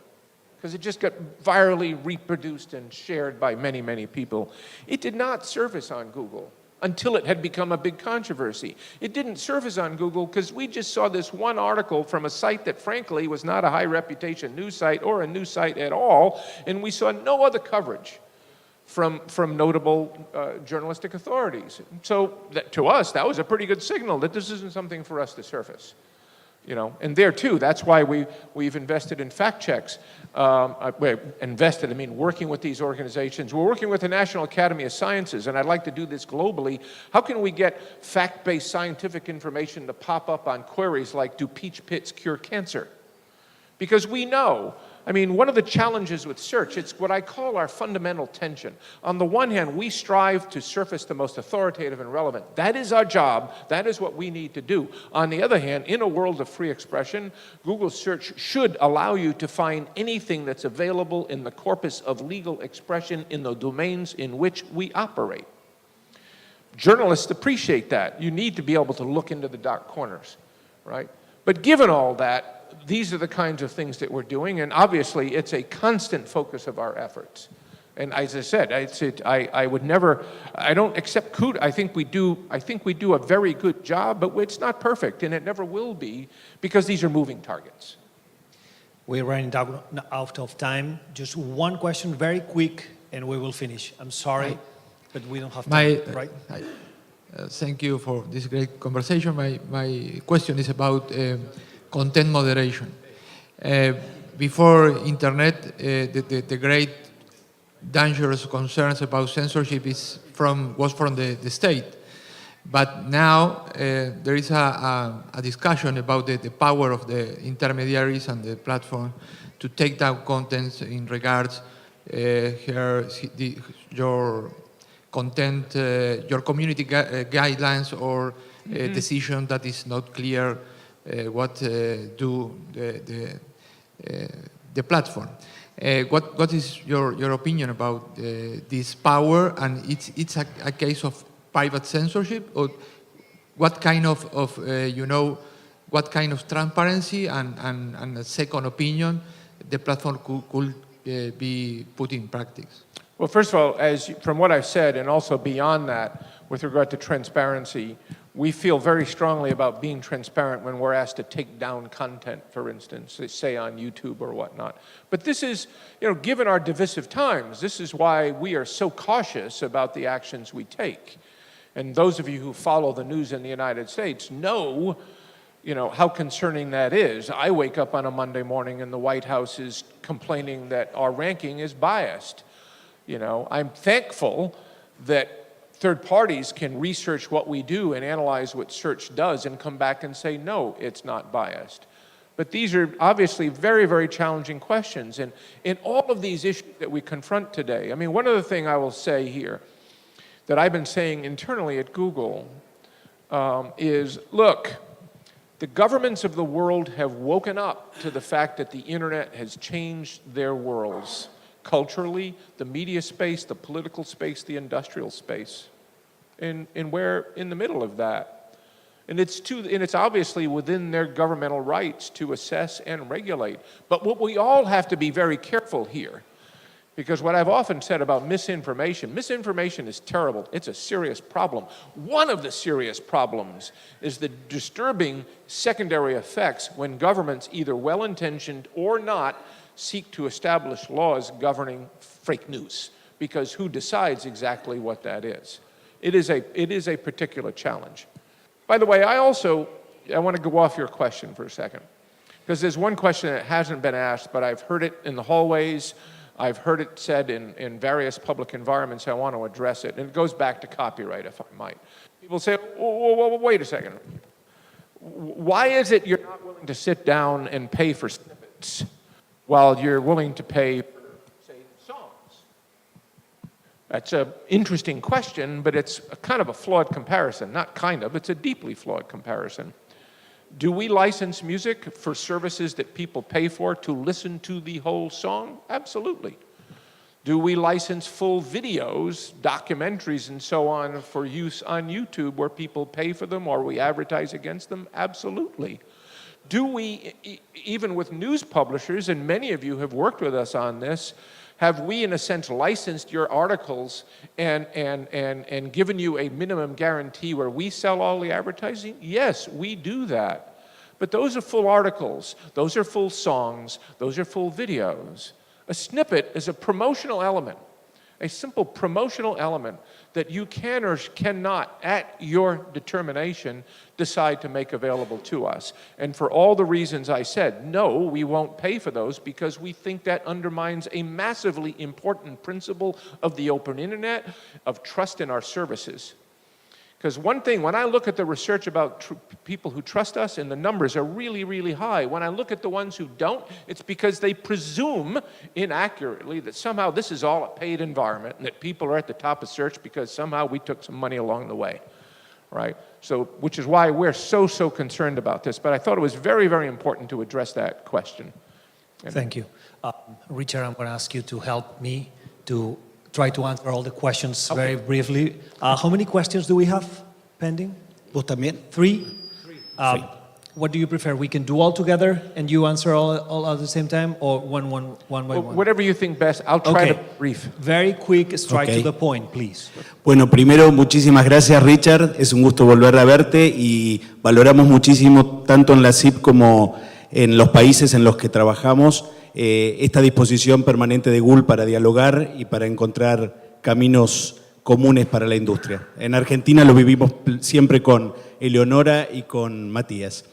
because it just got virally reproduced and shared by many, many people. It did not surface on Google until it had become a big controversy. It didn't surface on Google because we just saw this one article from a site that frankly was not a high reputation news site or a news site at all, and we saw no other coverage from notable journalistic authorities. So to us, that was a pretty good signal that this isn't something for us to surface. And there too, that's why we've invested in fact checks. Working with these organizations. We're working with the National Academy of Sciences, and I'd like to do this globally. How can we get fact-based scientific information to pop up on queries like, do peach pits cure cancer? Because we know, one of the challenges with search, it's what I call our fundamental tension. On the one hand, we strive to surface the most authoritative and relevant. That is our job. That is what we need to do. On the other hand, in a world of free expression, Google search should allow you to find anything that's available in the corpus of legal expression in the domains in which we operate. Journalists appreciate that. You need to be able to look into the dark corners, right? But given all that, these are the kinds of things that we're doing, and obviously it's a constant focus of our efforts. And as I said, I would never, I don't accept kudos. I think we do a very good job, but it's not perfect, and it never will be, because these are moving targets. We're running out of time. Just one question, very quick, and we will finish. I'm sorry, but we don't have time, right? Thank you for this great conversation. My question is about content moderation. Before internet, the great dangerous concerns about censorship was from the state. But now there is a discussion about the power of the intermediaries and the platform to take down contents in regards your content, your community guidelines, or a decision that is not clear what do the platform. What is your opinion about this power, and it's a case of private censorship, or what kind of what kind of transparency and a second opinion the platform could be put in practice? Well, first of all, from what I've said, and also beyond that, with regard to transparency, we feel very strongly about being transparent when we're asked to take down content, for instance, say on YouTube or whatnot. But this is, given our divisive times, this is why we are so cautious about the actions we take. And those of you who follow the news in the United States know, how concerning that is. I wake up on a Monday morning and the White House is complaining that our ranking is biased. I'm thankful that third parties can research what we do and analyze what search does and come back and say, no, it's not biased. But these are obviously very, very challenging questions. And in all of these issues that we confront today, one other thing I will say here that I've been saying internally at Google is, look, the governments of the world have woken up to the fact that the internet has changed their worlds. Culturally, the media space, the political space, the industrial space, and we're in the middle of that. And it's obviously within their governmental rights to assess and regulate. But what we all have to be very careful here, because what I've often said about misinformation is terrible. It's a serious problem. One of the serious problems is the disturbing secondary effects when governments, either well-intentioned or not, seek to establish laws governing fake news, because who decides exactly what that is? It is a particular challenge. By the way, I want to go off your question for a second, because there's one question that hasn't been asked, but I've heard it in the hallways, I've heard it said in various public environments. I want to address it, and it goes back to copyright, if I might. People say, wait a second. Why is it you're not willing to sit down and pay for snippets while you're willing to pay for, say, songs? That's an interesting question, but it's a kind of a flawed comparison. Not kind of, it's a deeply flawed comparison. Do we license music for services that people pay for to listen to the whole song? Absolutely. Do we license full videos, documentaries, and so on for use on YouTube where people pay for them, or we advertise against them? Absolutely. Do we, even with news publishers, and many of you have worked with us on this, have we, in a sense, licensed your articles and given you a minimum guarantee where we sell all the advertising? Yes, we do that. But those are full articles. Those are full songs. Those are full videos. A snippet is a promotional element, a simple promotional element that you can or cannot, at your determination, decide to make available to us. And for all the reasons I said, no, we won't pay for those, because we think that undermines a massively important principle of the open internet, of trust in our services. Because one thing, when I look at the research about people who trust us, and the numbers are really, really high, when I look at the ones who don't, it's because they presume inaccurately that somehow this is all a paid environment and that people are at the top of search because somehow we took some money along the way, right? So, which is why we're so concerned about this. But I thought it was very, very important to address that question. Thank you. Richard, I'm going to ask you to help me to try to answer all the questions very briefly. How many questions do we have pending? ¿Vos también? Three. what do you prefer? We can do all together and you answer all at the same time, or one by one? Whatever you think best. I'll try to brief. Very quick, straight Okay. to the point, please. Bueno, primero, muchísimas gracias, Richard. Es un gusto volver a verte y valoramos muchísimo, tanto en la CIP como en los países en los que trabajamos, esta disposición permanente de Google para dialogar y para encontrar caminos comunes para la industria. En Argentina lo vivimos siempre con Eleonora y con Matías.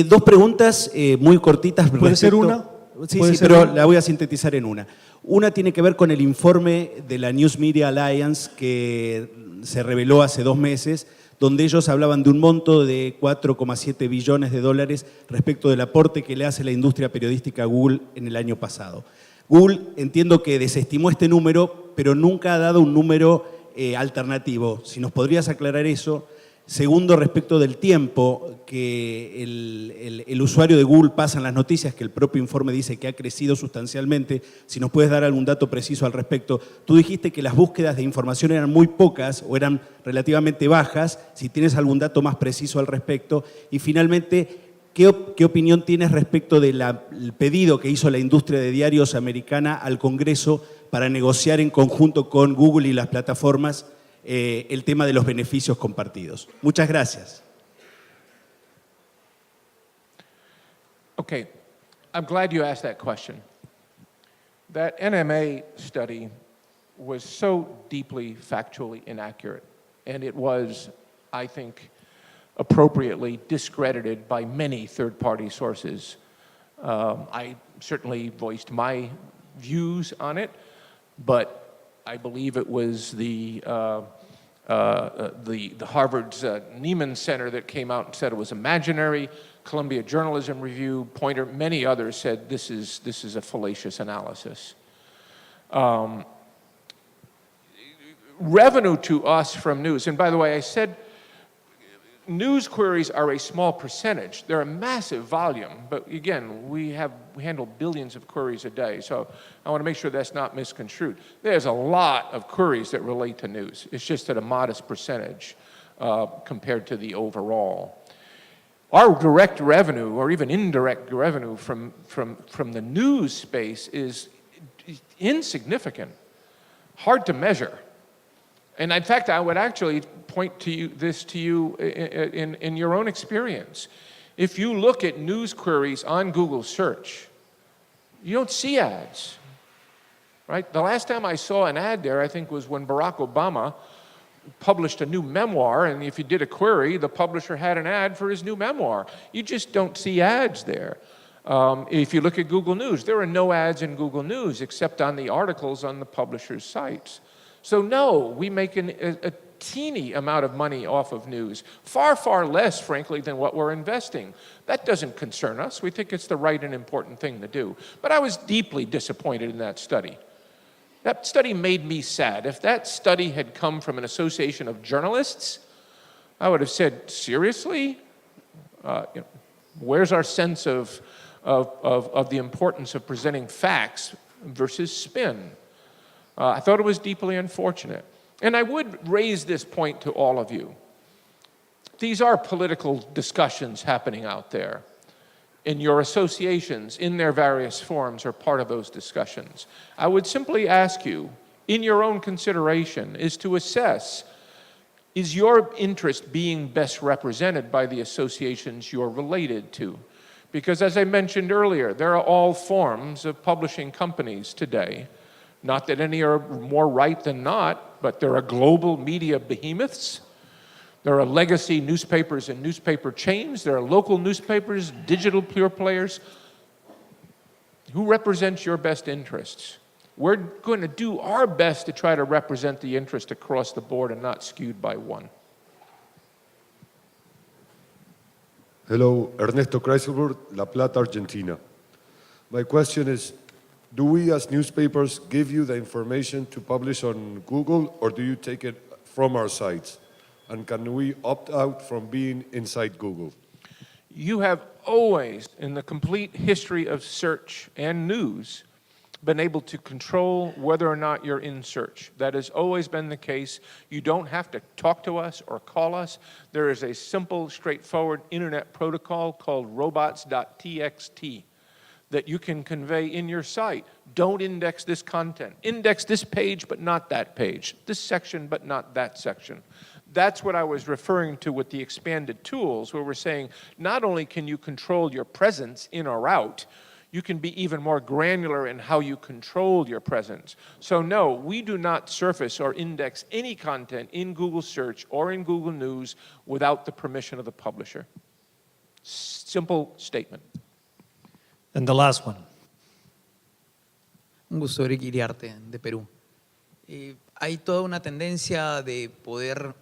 Dos preguntas muy cortitas. ¿Puede ser una? Sí, ¿Puede sí, ser pero una? la voy a sintetizar en una. Una tiene que ver con el informe de la News Media Alliance que se reveló hace 2 meses, donde ellos hablaban de un monto de 4,7 billones de dólares respecto del aporte que le hace la industria periodística a Google en el año pasado. Google, entiendo que desestimó este número, pero nunca ha dado un número alternativo. Si nos podrías aclarar eso. Segundo, respecto del tiempo que el usuario de Google pasa en las noticias, que el propio informe dice que ha crecido sustancialmente, si nos puedes dar algún dato preciso al respecto. Tú dijiste que las búsquedas de información eran muy pocas o eran relativamente bajas, si tienes algún dato más preciso al respecto. Y finalmente, ¿qué opinión tienes respecto del pedido que hizo la industria de diarios americana al Congreso para negociar en conjunto con Google y las plataformas el tema de los beneficios compartidos? Muchas gracias. Okay, I'm glad you asked that question. That NMA study was so deeply factually inaccurate, and it was, I think, appropriately discredited by many third-party sources. I certainly voiced my views on it, but I believe it was the Harvard's Nieman Center that came out and said it was imaginary. Columbia Journalism Review, Poynter, many others said this is a fallacious analysis. Revenue to us from news, and by the way, I said news queries are a small percentage. They're a massive volume, but again, we handle billions of queries a day, so I want to make sure that's not misconstrued. There's a lot of queries that relate to news. It's just at a modest percentage compared to the overall. Our direct revenue, or even indirect revenue from the news space is insignificant, hard to measure. And in fact, I would actually point to you in your own experience. If you look at news queries on Google search, you don't see ads, right? The last time I saw an ad there, I think, was when Barack Obama published a new memoir, and if you did a query, the publisher had an ad for his new memoir. You just don't see ads there. If you look at Google News, there are no ads in Google News except on the articles on the publisher's sites. So no, we make a teeny amount of money off of news, far, far less, frankly, than what we're investing. That doesn't concern us. We think it's the right and important thing to do. But I was deeply disappointed in that study. That study made me sad. If that study had come from an association of journalists, I would have said, seriously? Where's our sense of the importance of presenting facts versus spin? I thought it was deeply unfortunate. And I would raise this point to all of you. These are political discussions happening out there. And your associations, in their various forms, are part of those discussions. I would simply ask you, in your own consideration, is to assess, is your interest being best represented by the associations you're related to? Because as I mentioned earlier, there are all forms of publishing companies today. Not that any are more right than not, but there are global media behemoths. There are legacy newspapers and newspaper chains. There are local newspapers, digital pure players. Who represents your best interests? We're going to do our best to try to represent the interest across the board and not skewed by one. Hello, Ernesto Kreiselberg, La Plata, Argentina. My question is, do we as newspapers give you the information to publish on Google, or do you take it from our sites? And can we opt out from being inside Google? You have always, in the complete history of search and news, been able to control whether or not you're in search. That has always been the case. You don't have to talk to us or call us. There is a simple, straightforward internet protocol called robots.txt that you can convey in your site. Don't index this content. Index this page, but not that page. This section, but not that section. That's what I was referring to with the expanded tools, where we're saying not only can you control your presence in or out, you can be even more granular in how you control your presence. So no, we do not surface or index any content in Google Search or in Google News without the permission of the publisher. Simple statement. And the last one. Un gusto, Eric Iriarte, de Perú. Hay toda una tendencia de poder...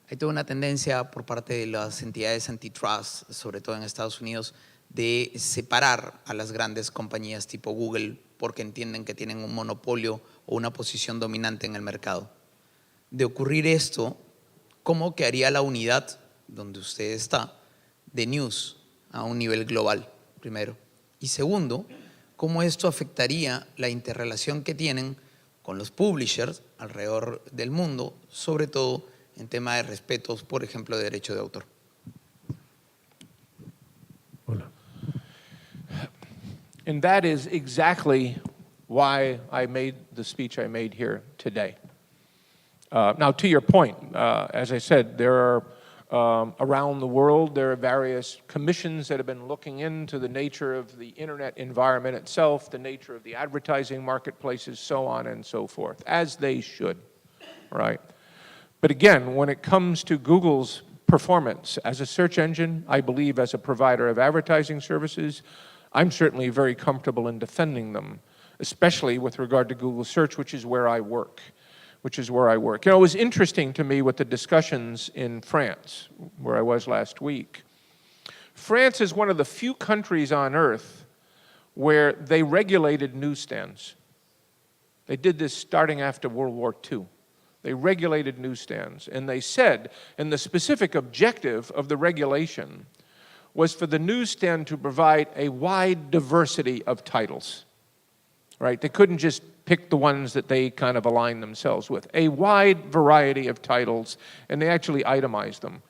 Hay toda una tendencia por parte de las entidades antitrust, sobre todo en Estados Unidos, de separar a las grandes compañías tipo Google porque entienden que tienen un monopolio o una posición dominante en el mercado. De ocurrir esto, ¿cómo quedaría la unidad donde usted está de news a un nivel global, primero? Y segundo, ¿cómo esto afectaría la interrelación que tienen con los publishers alrededor del mundo, sobre todo en tema de respetos, por ejemplo, de derecho de autor? Hola. And that is exactly why I made the speech I made here today. Now, to your point, as I said, there are around the world, there are various commissions that have been looking into the nature of the internet environment itself, the nature of the advertising marketplaces, so on and so forth, as they should, right? But again, when it comes to Google's performance as a search engine, I believe as a provider of advertising services, I'm certainly very comfortable in defending them, especially with regard to Google Search, which is where I work. You know, it was interesting to me with the discussions in France, where I was last week. France is one of the few countries on earth where they regulated newsstands. They did this starting after World War II. They regulated newsstands, and they said, and the specific objective of the regulation was for the newsstand to provide a wide diversity of titles, right? They couldn't just pick the ones that they kind of aligned themselves with. A wide variety of titles, and they actually itemized them.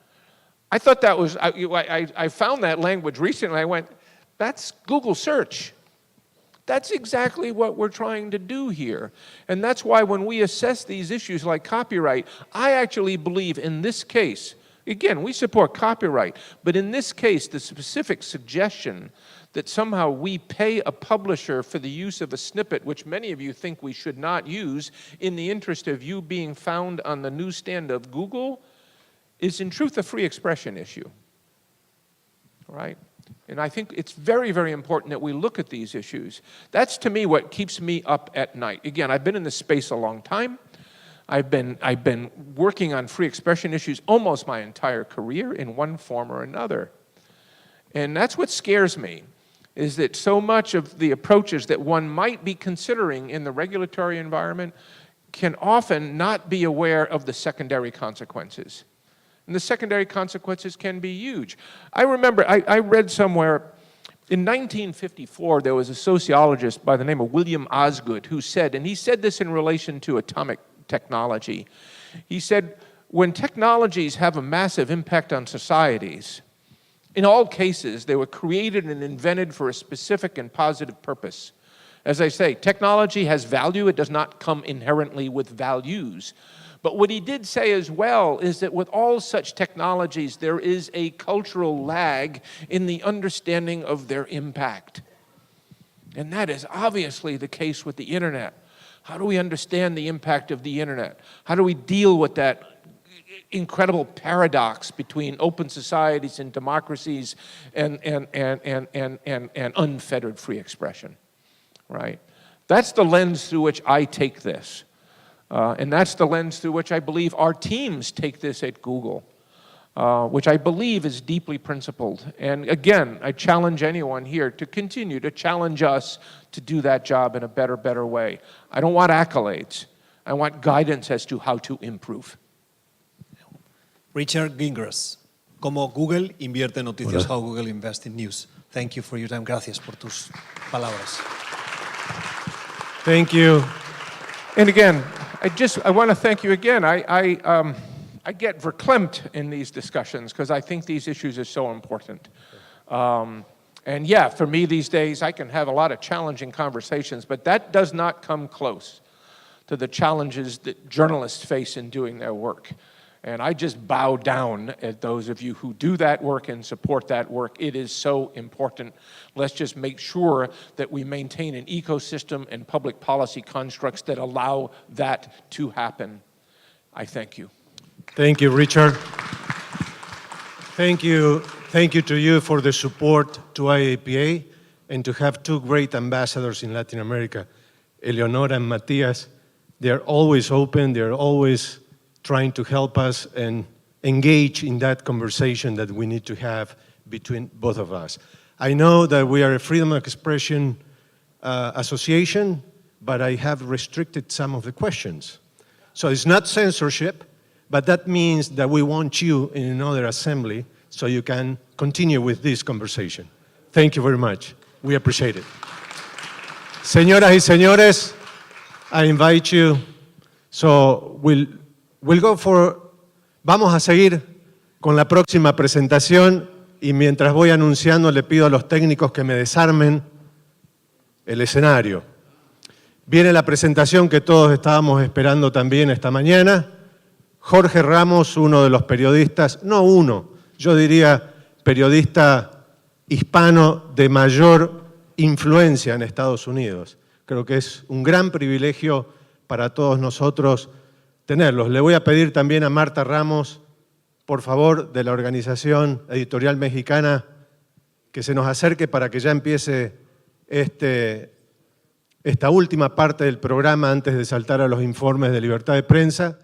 I thought that was, I found that language recently. I went, that's Google Search. That's exactly what we're trying to do here. And that's why when we assess these issues like copyright, I actually believe in this case, again, we support copyright, but in this case, the specific suggestion that somehow we pay a publisher for the use of a snippet, which many of you think we should not use, in the interest of you being found on the newsstand of Google, is in truth a free expression issue, right? And I think it's very, very important that we look at these issues. That's, to me, what keeps me up at night. Again, I've been in this space a long time. I've been working on free expression issues almost my entire career in one form or another. And that's what scares me, is that so much of the approaches that one might be considering in the regulatory environment can often not be aware of the secondary consequences. And the secondary consequences can be huge. I remember, I read somewhere, in 1954, there was a sociologist by the name of William Osgood who said, and he said this in relation to atomic technology, he said, when technologies have a massive impact on societies, in all cases, they were created and invented for a specific and positive purpose. As I say, technology has value. It does not come inherently with values. But what he did say as well is that with all such technologies, there is a cultural lag in the understanding of their impact. And that is obviously the case with the internet. How do we understand the impact of the internet? How do we deal with that incredible paradox between open societies and democracies and unfettered free expression, right? That's the lens through which I take this. And that's the lens through which I believe our teams take this at Google, which I believe is deeply principled. And again, I challenge anyone here to continue to challenge us to do that job in a better way. I don't want accolades. I want guidance as to how to improve. Richard Gingras. cómo Google invierte noticias, Hola. how Google invests in news. Thank you for your time. Gracias por tus palabras. Thank you. And again, I want to thank you again. I get verklempt in these discussions because I think these issues are so important. And yeah, for me these days, I can have a lot of challenging conversations, but that does not come close to the challenges that journalists face in doing their work. And I just bow down at those of you who do that work and support that work. It is so important. Let's just make sure that we maintain an ecosystem and public policy constructs that allow that to happen. I thank you. Thank you, Richard. Thank you to you for the support to IAPA and to have two great ambassadors in Latin America, Eleonora and Matias. They're always open, they're always trying to help us and engage in that conversation that we need to have between both of us. I know that we are a freedom of expression association, but I have restricted some of the questions. So it's not censorship, but that means that we want you in another assembly so you can continue with this conversation. Thank you very much. We appreciate it. Señoras y señores, I invite you. So vamos a seguir con la próxima presentación y mientras voy anunciando le pido a los técnicos que me desarmen el escenario. Viene la presentación que todos estábamos esperando también esta mañana. Jorge Ramos, uno de los periodistas, no uno, yo diría periodista hispano de mayor influencia en Estados Unidos. Creo que es un gran privilegio para todos nosotros tenerlos. Le voy a pedir también a Marta Ramos, por favor, de la Organización Editorial Mexicana, que se nos acerque para que ya empiece esta última parte del programa antes de saltar a los informes de libertad de prensa.